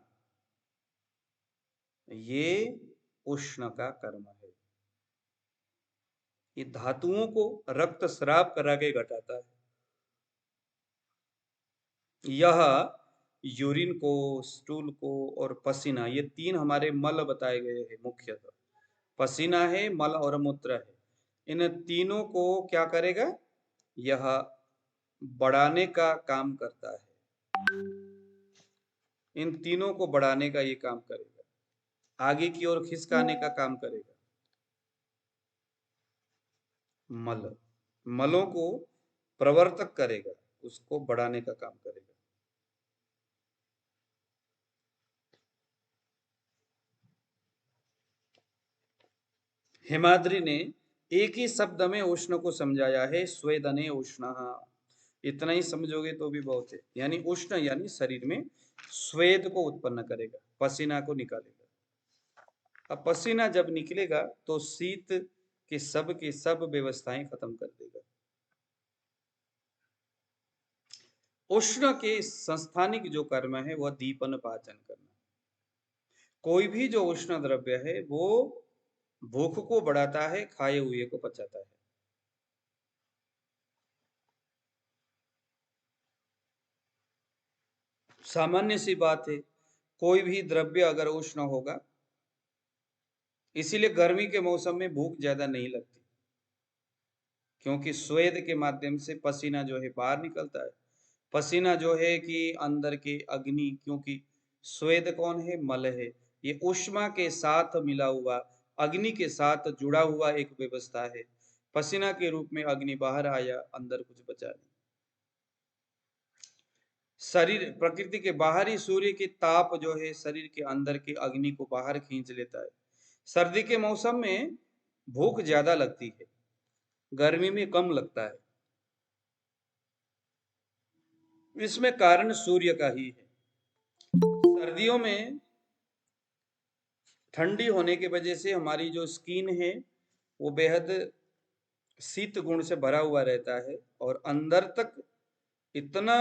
ये उष्ण का कर्म है। ये धातुओं को रक्त स्राव करा के घटाता है। यह यूरिन को, स्टूल को और पसीना, ये तीन हमारे मल बताए गए हैं मुख्यतः। पसीना है, मल और मूत्र है। इन तीनों को क्या करेगा? यह बढ़ाने का काम करता है। इन तीनों को बढ़ाने का ये काम करेगा, आगे की ओर खिसकाने का काम करेगा। मल, मलों को प्रवर्तक करेगा, उसको बढ़ाने का काम करेगा। हेमाद्रि ने एक ही शब्द में उष्ण को समझाया है, स्वेदने उष्ण। इतना ही समझोगे तो भी बहुत है। यानी उष्ण यानी शरीर में स्वेद को उत्पन्न करेगा, पसीना को निकालेगा। अब पसीना जब निकलेगा तो शीत की सब व्यवस्थाएं खत्म कर देगा। उष्ण के संस्थानिक जो कर्म है वह दीपन पाचन करना। कोई भी जो उष्ण द्रव्य है वो भूख को बढ़ाता है, खाए हुए को पचाता है। सामान्य सी बात है, कोई भी द्रव्य अगर उष्ण होगा, इसीलिए गर्मी के मौसम में भूख ज्यादा नहीं लगती, क्योंकि स्वेद के माध्यम से पसीना जो है बाहर निकलता है। पसीना जो है कि अंदर के अग्नि, क्योंकि स्वेद कौन है? मल है। ये ऊष्मा के साथ मिला हुआ, अग्नि के साथ जुड़ा हुआ एक व्यवस्था है। पसीना के रूप में अग्नि बाहर आया, अंदर कुछ बचा नहीं। शरीर, प्रकृति के बाहरी सूर्य की ताप जो है शरीर के अंदर की अग्नि को बाहर खींच लेता है। सर्दी के मौसम में भूख ज्यादा लगती है, गर्मी में कम लगता है। इसमें कारण सूर्य का ही है। सर्दियों में ठंडी होने की वजह से हमारी जो स्किन है वो बेहद शीत गुण से भरा हुआ रहता है, और अंदर तक इतना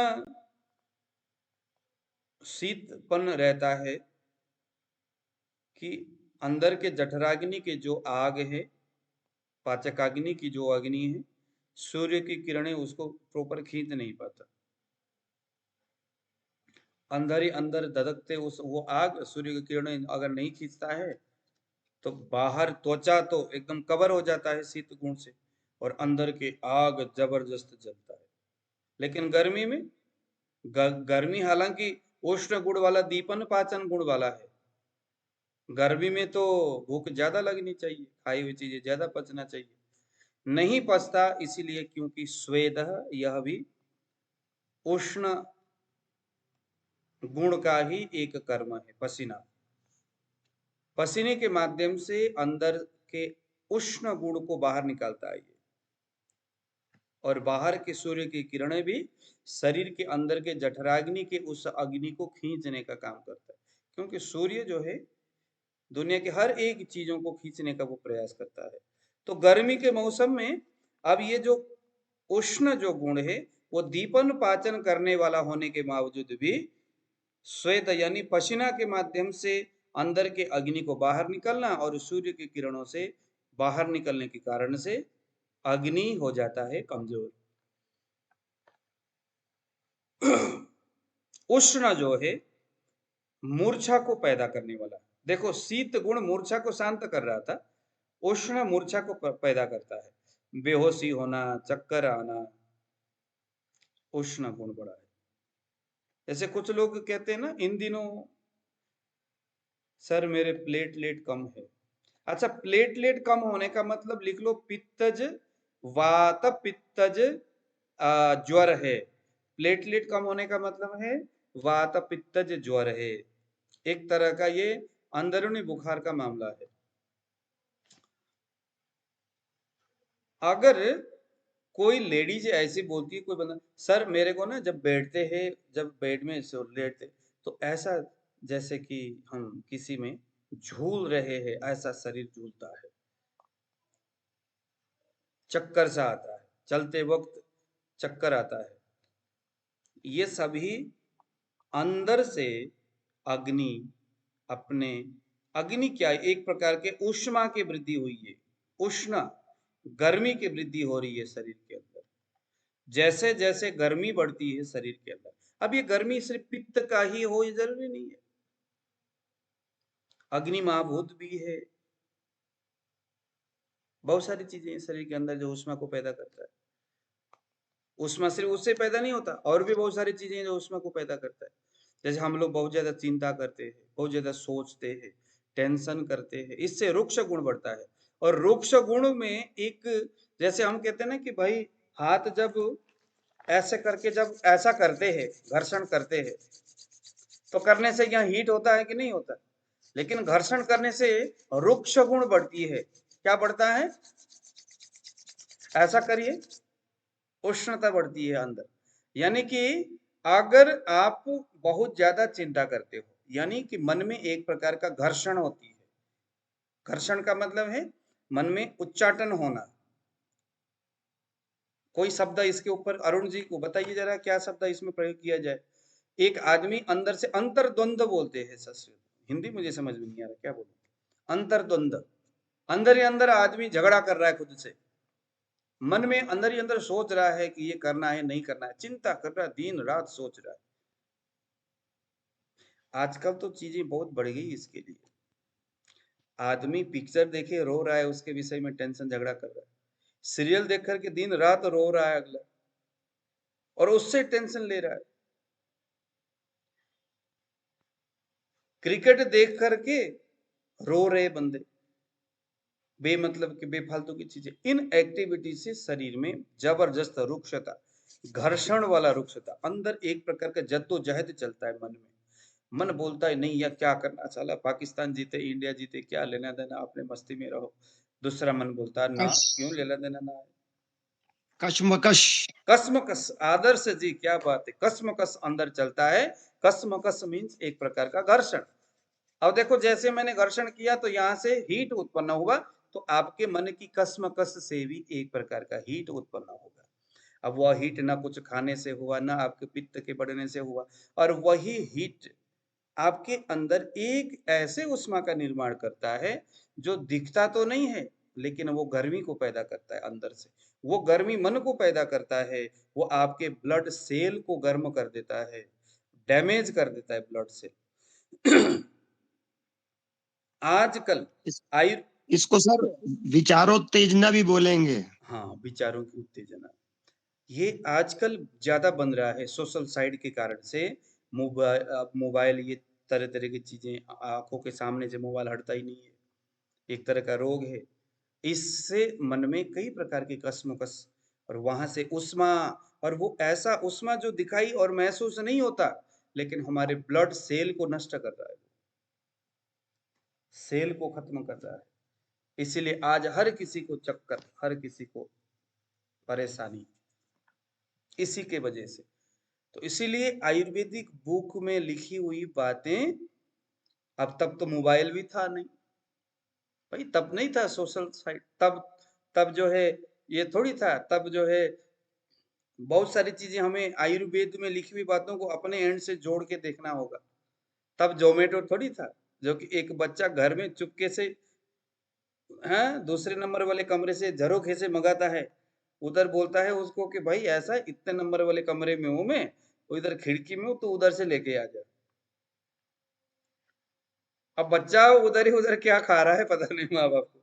शीतपन रहता है कि अंदर के जठराग्नि के जो आग है, पाचकाग्नि की जो अग्नि है, सूर्य की किरणें उसको प्रॉपर खींच नहीं पाता। अंदर ही अंदर धधकते उस वो आग सूर्य की किरणें अगर नहीं खींचता है तो बाहर त्वचा तो एकदम कवर हो जाता है शीत गुण से, और अंदर के आग जबरदस्त जलता है। लेकिन गर्मी में गर्मी हालांकि उष्ण गुण वाला, दीपन पाचन गुण वाला है। गर्मी में तो भूख ज्यादा लगनी चाहिए, खाई हुई चीजें ज्यादा पचना चाहिए, नहीं पचता इसीलिए क्योंकि स्वेद, यह भी उष्ण गुण का ही एक कर्म है। पसीना, पसीने के माध्यम से अंदर के उष्ण गुण को बाहर निकालता है ये, और बाहर के सूर्य की किरणें भी शरीर के अंदर के जठराग्नि के उस अग्नि को खींचने का काम करता है, क्योंकि सूर्य जो है दुनिया के हर एक चीजों को खींचने का वो प्रयास करता है। तो गर्मी के मौसम में अब ये जो उष्ण जो गुण है वो दीपन पाचन करने वाला होने के बावजूद भी श्वेत यानी पसीना के माध्यम से अंदर के अग्नि को बाहर निकलना, और सूर्य की किरणों से बाहर निकलने के कारण से अग्नि हो जाता है कमजोर। उष्ण जो है मूर्छा को पैदा करने वाला। देखो, शीत गुण मूर्छा को शांत कर रहा था, उष्ण मूर्छा को पैदा करता है, बेहोशी होना, चक्कर आना, उष्ण गुण बड़ा है। जैसे कुछ लोग कहते हैं ना इन दिनों, सर मेरे प्लेटलेट कम है। अच्छा, प्लेटलेट कम होने का मतलब लिख लो पित्तज, वात पित्तज ज्वर है। प्लेटलेट कम होने का मतलब है वात पित्तज ज्वर है। एक तरह का ये अंदरूनी बुखार का मामला है। अगर कोई लेडीज ऐसी बोलती है, कोई बंदा, सर मेरे को ना जब बैठते हैं, जब बेड में लेटते तो ऐसा जैसे कि हम किसी में झूल रहे हैं, ऐसा शरीर झूलता है। चक्कर सा आता है, चलते वक्त चक्कर आता है। ये सभी अंदर से अग्नि अपने, अग्नि क्या है, एक प्रकार के ऊष्मा की वृद्धि हुई है, उष्ण गर्मी की वृद्धि हो रही है शरीर के अंदर। जैसे जैसे गर्मी बढ़ती है शरीर के अंदर, अब ये गर्मी सिर्फ पित्त का ही हो ये जरूरी नहीं है, अग्नि महाभूत भी है, बहुत सारी चीजें शरीर के अंदर जो ऊष्मा को पैदा करता है। ऊष्मा सिर्फ उससे पैदा नहीं होता, और भी बहुत सारी चीजें जो ऊष्मा को पैदा करता है। जैसे हम लोग बहुत ज्यादा चिंता करते हैं, बहुत ज्यादा सोचते हैं, टेंशन करते हैं, इससे रुक्ष गुण बढ़ता है। और रुक्ष गुण में एक, जैसे हम कहते हैं ना कि भाई हाथ जब ऐसे करके जब ऐसा करते हैं, घर्षण करते हैं, तो करने से यहाँ हीट होता है कि नहीं होता, लेकिन घर्षण करने से रुक्ष गुण बढ़ती है। क्या बढ़ता है, ऐसा करिए, उष्णता बढ़ती है अंदर। यानी कि अगर आप बहुत ज्यादा चिंता करते हो, यानी कि मन में एक प्रकार का घर्षण होती है। घर्षण का मतलब है मन में उच्चाटन होना। कोई शब्द इसके ऊपर अरुण जी को बताइए जरा, क्या शब्द इसमें प्रयोग किया जाए। एक आदमी अंदर से अंतर्द्वंद बोलते हैं संस्कृत, हिंदी मुझे समझ में नहीं आ रहा क्या बोलूं। अंतर्द्वंद, अंदर ही अंदर आदमी झगड़ा कर रहा है खुद से, मन में अंदर ही अंदर सोच रहा है कि ये करना है नहीं करना है, चिंता कर रहा है, दिन रात सोच रहा है। आजकल तो चीजें बहुत बढ़ गई इसके लिए। आदमी पिक्चर देखे रो रहा है, उसके विषय में टेंशन झगड़ा कर रहा है। सीरियल देख करके दिन रात रो रहा है अगला, और उससे टेंशन ले रहा है। क्रिकेट देख करके रो रहे बंदे, बेमतलब के बेफालतू की चीजें। इन एक्टिविटी से शरीर में जबरदस्त रुक्षता, घर्षण वाला रुक्षता, अंदर एक प्रकार का जद्दोजहद चलता है मन में। मन बोलता है नहीं यार क्या करना, साला पाकिस्तान जीते इंडिया जीते क्या लेना देना, अपने मस्ती में रहो। दूसरा मन बोलता है ना, क्यों लेना देना ना है। कशमकश। कसमकस, आदर्श जी क्या बात है, कसमकस अंदर चलता है। कसमकस मीन्स एक प्रकार का घर्षण। अब देखो जैसे मैंने घर्षण किया तो यहाँ से हीट उत्पन्न हुआ, तो आपके मन की कसमकस से भी एक प्रकार का हीट उत्पन्न होगा। अब वह हीट ना कुछ खाने से हुआ, ना आपके पित्त के बढ़ने से हुआ, और वही हीट आपके अंदर एक ऐसे उष्मा का निर्माण करता है जो दिखता तो नहीं है, लेकिन वो गर्मी को पैदा करता है अंदर से। वो गर्मी मन को पैदा करता है, वो आपके ब्लड सेल को गर्म कर देता है, डैमेज कर देता है ब्लड सेल। आजकल इस, आयु इसको सर विचारोत्तेजना भी बोलेंगे। हाँ, विचारों की उत्तेजना, ये आजकल ज्यादा बन रहा है सोशल साइड के कारण से। मोबाइल ये तरह तरह की चीजें, आंखों के सामने से मोबाइल हटता ही नहीं है, एक तरह का रोग है। इससे मन में कई प्रकार की कसमकस, और वहां से उष्मा, और वो ऐसा उष्मा जो दिखाई और महसूस नहीं होता, लेकिन हमारे ब्लड सेल को नष्ट कर रहा है, सेल को खत्म कर रहा है। इसीलिए आज हर किसी को चक्कर, हर किसी को परेशानी, इसी के वजह से। तो इसीलिए आयुर्वेदिक बुक में लिखी हुई बातें, अब तब तो मोबाइल भी था नहीं भाई, तब नहीं था सोशल साइट, तब तब जो है ये थोड़ी था, तब जो है बहुत सारी चीजें हमें आयुर्वेद में लिखी हुई बातों को अपने एंड से जोड़ के देखना होगा। तब जोमेटो थोड़ी था, जो कि एक बच्चा घर में चुपके से, हाँ, दूसरे नंबर वाले कमरे से झरोखे से मंगाता है, उधर बोलता है उसको कि भाई ऐसा इतने नंबर वाले कमरे में हूं मैं, उधर खिड़की में हूं, तो उधर से लेके आ जा। अब बच्चा उधर ही उधर क्या खा रहा है पता नहीं माँ बाप को।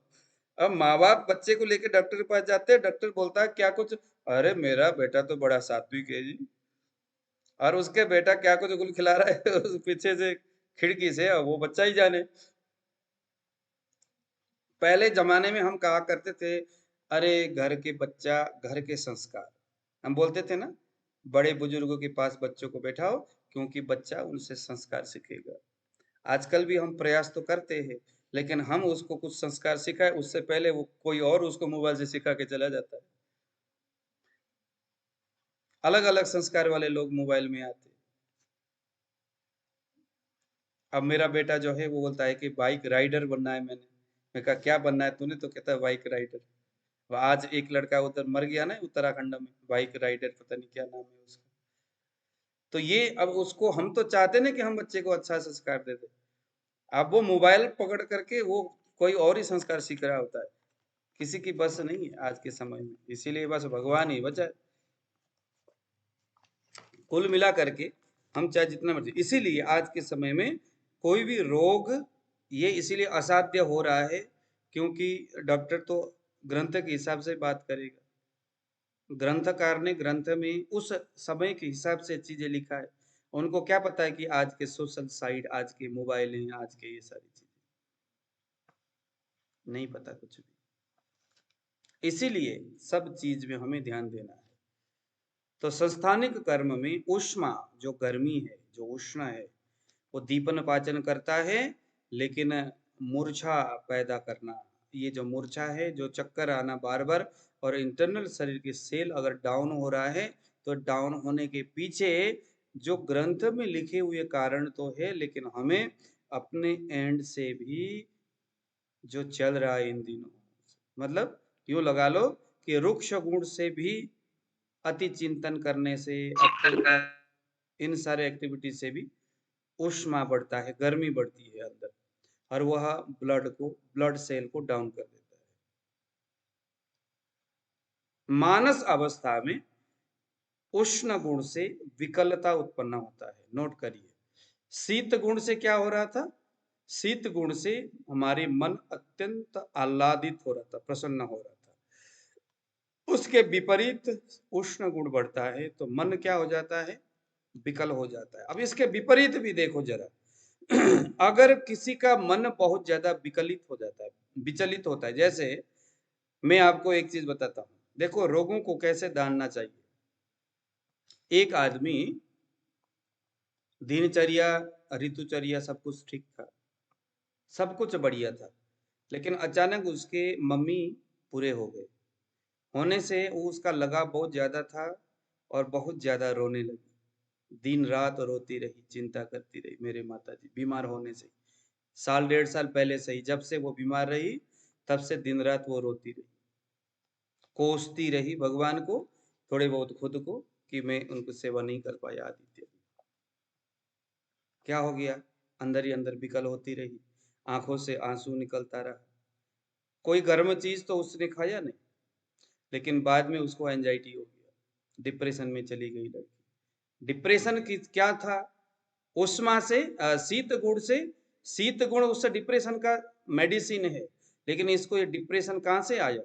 अब माँ बाप बच्चे को लेके डॉक्टर के पास जाते हैं, डॉक्टर बोलता है क्या कुछ, अरे मेरा बेटा तो बड़ा सात्विक है जी, और उसके बेटा क्या कुछ गुल खिला रहा है उस पीछे से खिड़की से, वो बच्चा ही जाने। पहले जमाने में हम कहा करते थे, अरे घर के बच्चा घर के संस्कार, हम बोलते थे ना, बड़े बुजुर्गों के पास बच्चों को बैठाओ, क्योंकि बच्चा उनसे संस्कार सीखेगा। आजकल भी हम प्रयास तो करते हैं, लेकिन हम उसको कुछ संस्कार सिखाए उससे पहले वो कोई और उसको मोबाइल से सिखा के चला जाता है। अलग अलग संस्कार वाले लोग मोबाइल में आते। अब मेरा बेटा जो है वो बोलता है कि बाइक राइडर बनना है, मैं कहा क्या बनना है तूने, तो कहता है बाइक राइडर। आज एक लड़का उधर मर गया ना उत्तराखंड में, बाइक राइडर, पता नहीं क्या नाम है उसका। तो ये अब उसको हम तो चाहते ना कि हम बच्चे को अच्छा संस्कार दे दें, अब वो मोबाइल पकड़ करके वो कोई और ही संस्कार सीख रहा होता है। किसी की बस नहीं है आज के समय में, इसीलिए बस भगवान ही बचाए। कुल मिला करके हम चाहे जितना मर्जी, इसीलिए आज के समय में कोई भी रोग ये इसीलिए असाध्य हो रहा है क्योंकि डॉक्टर तो ग्रंथ के हिसाब से बात करेगा। ग्रंथकार ने ग्रंथ में उस समय के हिसाब से चीजें लिखा है, उनको क्या पता है कि आज के सोशल साइट, आज के मोबाइल हैं, आज के ये सारी चीजें नहीं पता कुछ भी। इसीलिए सब चीज में हमें ध्यान देना है। तो संस्थानिक कर्म में ऊष्मा, जो गर्मी है, जो उष्ण है, वो दीपन पाचन करता है, लेकिन मूर्छा पैदा करना, ये जो मूर्छा है, जो चक्कर आना बार बार, और इंटरनल शरीर के सेल अगर डाउन हो रहा है तो डाउन होने के पीछे जो ग्रंथ में लिखे हुए कारण तो है, लेकिन हमें अपने एंड से भी जो चल रहा है इन दिनों, मतलब यूं लगा लो कि रुक्ष गुण से भी अति चिंतन करने से, इन सारे एक्टिविटी से भी ऊष्मा बढ़ता है, गर्मी बढ़ती है अंदर, और वह ब्लड सेल को डाउन कर देता है। मानस अवस्था में उष्ण गुण से विकलता उत्पन्न होता है। नोट करिए, शीत गुण से क्या हो रहा था? शीत गुण से हमारे मन अत्यंत आह्लादित हो रहा था, प्रसन्न हो रहा था। उसके विपरीत उष्ण गुण बढ़ता है तो मन क्या हो जाता है? विकल हो जाता है। अब इसके विपरीत भी देखो जरा, अगर किसी का मन बहुत ज्यादा विकलित हो जाता है, विचलित होता है, जैसे मैं आपको एक चीज बताता हूँ, देखो रोगों को कैसे जानना चाहिए। एक आदमी दिनचर्या, ऋतुचर्या सब कुछ ठीक था, सब कुछ बढ़िया था, लेकिन अचानक उसके मम्मी पूरे हो गए, होने से वो उसका लगाव बहुत ज्यादा था और बहुत ज्यादा रोने लगी, दिन रात रोती रही, चिंता करती रही। मेरे माता जी बीमार होने से साल डेढ़ साल पहले से ही, जब से वो बीमार रही तब से दिन रात वो रोती रही, कोसती रही भगवान को, थोड़े बहुत खुद को, कि मैं उनको सेवा नहीं कर पाया आदित्य। क्या हो गया? अंदर ही अंदर विकल होती रही, आंखों से आंसू निकलता रहा। कोई गर्म चीज तो उसने खाया नहीं, लेकिन बाद में उसको एंजाइटी हो गया, डिप्रेशन में चली गई लड़की। डिप्रेशन की क्या था? उष्मा से, शीत गुण से, शीत गुण उससे डिप्रेशन का मेडिसिन है, लेकिन इसको ये डिप्रेशन कहाँ से आया?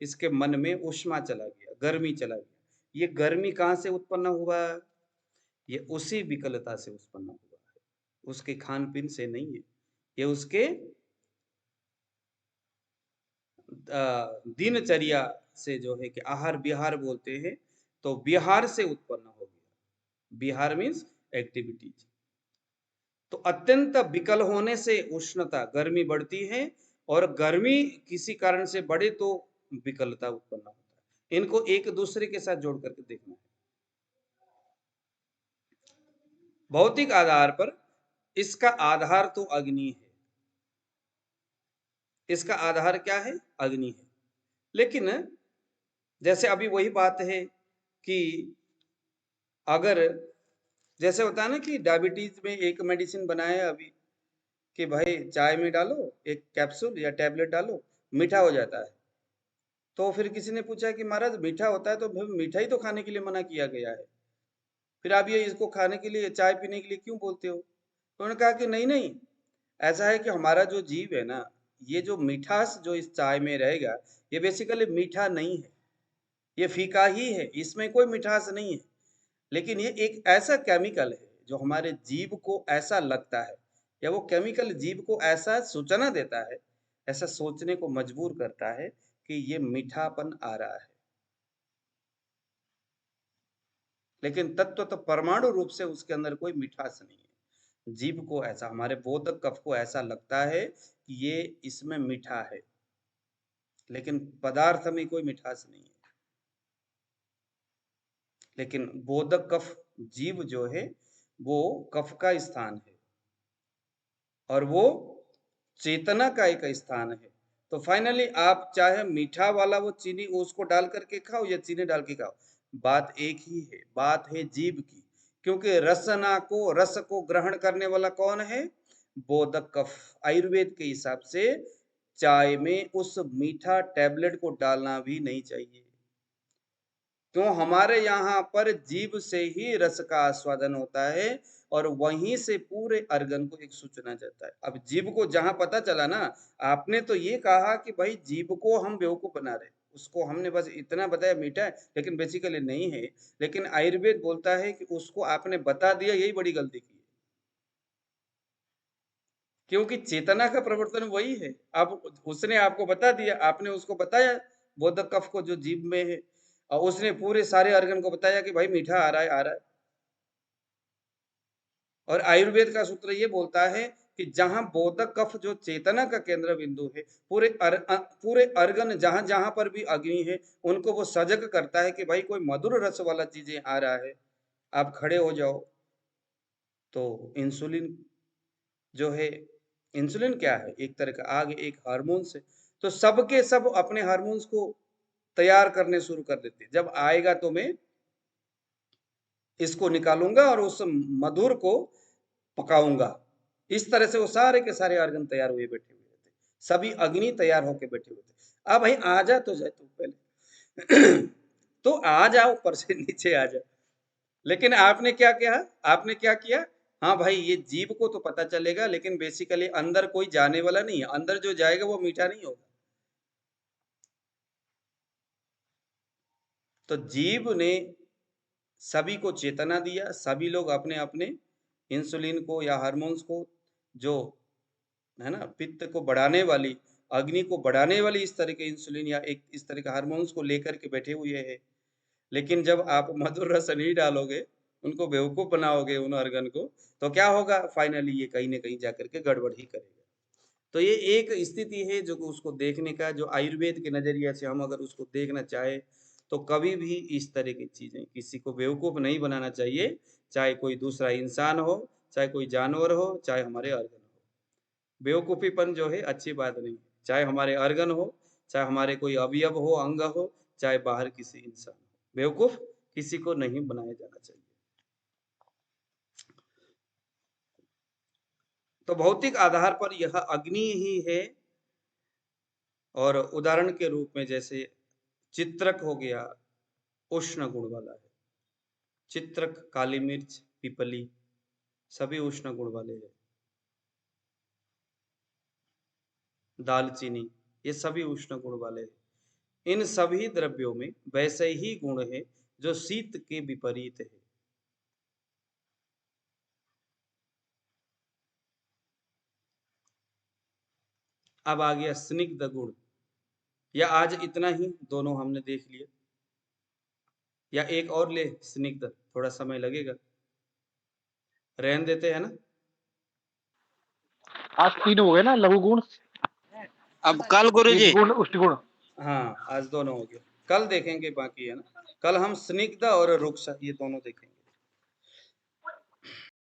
इसके मन में उष्मा चला गया, गर्मी चला गया। ये गर्मी कहाँ से उत्पन्न हुआ? ये उसी विकलता से उत्पन्न हुआ है, उसके खान पीन से नहीं है, ये उसके दिनचर्या से, जो है कि आहार विहार बोलते हैं, तो विहार से उत्पन्न हो गया। विहार मीन्स एक्टिविटीज। तो अत्यंत विकल होने से उष्णता, गर्मी बढ़ती है, और गर्मी किसी कारण से बढ़े तो विकलता उत्पन्न होता है। इनको एक दूसरे के साथ जोड़ करके देखना है। भौतिक आधार पर इसका आधार तो अग्नि है, इसका आधार क्या है? अग्नि है। लेकिन जैसे अभी वही बात है कि अगर, जैसे होता है ना कि डायबिटीज में एक मेडिसिन बनाया है अभी, कि भाई चाय में डालो एक कैप्सूल या टैबलेट डालो, मीठा हो जाता है। तो फिर किसी ने पूछा कि महाराज मीठा होता है तो भाई मीठा ही तो खाने के लिए मना किया गया है, फिर आप ये इसको खाने के लिए, चाय पीने के लिए क्यों बोलते हो? तो उन्होंने कहा कि नहीं नहीं, ऐसा है कि हमारा जो जीव है ना, ये जो मिठास जो इस चाय में रहेगा, ये बेसिकली मीठा नहीं है, ये फीका ही है, इसमें कोई मिठास नहीं है। लेकिन ये एक ऐसा केमिकल है जो हमारे जीव को ऐसा लगता है, या वो केमिकल जीव को ऐसा सूचना देता है, ऐसा सोचने को मजबूर करता है कि ये मीठापन आ रहा है। लेकिन तत्व तो परमाणु रूप से उसके अंदर कोई मिठास नहीं है। जीव को ऐसा, हमारे बोधक कफ को ऐसा लगता है कि ये इसमें मीठा है, लेकिन पदार्थ में कोई मिठास नहीं है। लेकिन बोधक कफ, जीव जो है वो कफ का स्थान है, और वो चेतना का एक स्थान है, तो फाइनली आप चाहे मीठा वाला वो चीनी उसको डाल करके खाओ या चीनी डाल के खाओ, बात एक ही है, बात है जीभ की। क्योंकि रस को ग्रहण करने वाला कौन है? बोधक कफ। आयुर्वेद के हिसाब से चाय में उस मीठा टैबलेट को डालना भी नहीं चाहिए, क्यों? हमारे यहाँ पर जीभ से ही रस का आस्वादन होता है और वहीं से पूरे अर्गन को एक सूचना जाता है। अब जीभ को जहां पता चला ना, आपने तो ये कहा कि भाई जीभ को हम बेवकूफ बना रहे, उसको हमने बस इतना बताया मीठा है, लेकिन बेसिकली नहीं है। लेकिन आयुर्वेद बोलता है कि उसको आपने बता दिया, यही बड़ी गलती की है, क्योंकि चेतना का प्रवर्तन वही है। अब उसने आपको बता दिया, आपने उसको बताया बोधक कफ को जो जीभ में है, और उसने पूरे सारे अर्गन को बताया कि भाई मीठा आ रहा है, आ रहा है। और आयुर्वेद का सूत्र ये बोलता है कि जहां बोधक कफ जो चेतना का केंद्र बिंदु है, पूरे अर्गन जहां जहां पर भी अग्नि है, उनको वो सजग करता है कि भाई कोई मधुर रस वाला चीजें आ रहा है, आप खड़े हो जाओ। तो इंसुलिन जो है, इंसुलिन क्या है? एक तरह का आग, एक हार्मोन्स है। तो सबके सब अपने हार्मोन्स को तैयार करने शुरू कर देते हैं, जब आएगा तो मैं इसको निकालूंगा और उस मधुर को पकाऊंगा। इस तरह से वो सारे के सारे ऑर्गन तैयार हुए बैठे हुए थे, सभी अग्नि तैयार होके बैठे हुए थे। अब भाई आ जा तो जाए तू पहले तो आ जा, ऊपर से नीचे आ जा। लेकिन आपने क्या किया? आपने क्या किया? हाँ भाई, ये जीभ को तो पता चलेगा, लेकिन बेसिकली अंदर कोई जाने वाला नहीं है, अंदर जो जाएगा वो मीठा नहीं होगा। तो जीभ ने सभी को चेतना दिया, सभी लोग अपने अपने इंसुलिन को या हार्मोन्स को, जो है ना पित्त को बढ़ाने वाली, अग्नि को बढ़ाने वाली इस तरह के इंसुलिन या एक इस तरह के हार्मोन्स को लेकर के बैठे हुए हैं। लेकिन जब आप मधुर रस नहीं डालोगे, उनको बेवकूफ बनाओगे उन ऑर्गन को, तो क्या होगा? फाइनली ये कहीं ना कहीं जाकर के गड़बड़ ही करेगा। तो ये एक स्थिति है जो उसको देखने का, जो आयुर्वेद के नजरिया से हम अगर उसको देखना चाहे, तो कभी भी इस तरह की चीजें, किसी को बेवकूफ नहीं बनाना चाहिए, चाहे कोई दूसरा इंसान हो, चाहे कोई जानवर हो, चाहे हमारे ऑर्गन हो। बेवकूफीपन जो है अच्छी बात नहीं, चाहे हमारे अर्गन हो, चाहे हमारे कोई अवयव हो, अंग हो, चाहे बाहर किसी इंसान हो, बेवकूफ किसी को नहीं बनाया जाना चाहिए। तो भौतिक आधार पर यह अग्नि ही है। और उदाहरण के रूप में जैसे चित्रक हो गया, उष्ण गुण वाला है। चित्रक, काली मिर्च, पिपली, सभी उष्ण गुण वाले हैं। दालचीनी, ये सभी उष्ण गुण वाले हैं। इन सभी द्रव्यों में वैसे ही गुण है जो शीत के विपरीत है। अब आ गया स्निग्ध गुण। या आज इतना ही दोनों हमने देख लिया, या एक और ले स्निग्ध, थोड़ा समय लगेगा, रहन देते हैं ना। आज 3 हो गए ना, लघु गुण, अब कल गुरुजी गुण, उष्ट गुण। हाँ, आज दोनों हो गए, कल देखेंगे बाकी, है ना। कल हम स्निग्ध और रुक्ष ये दोनों देखेंगे।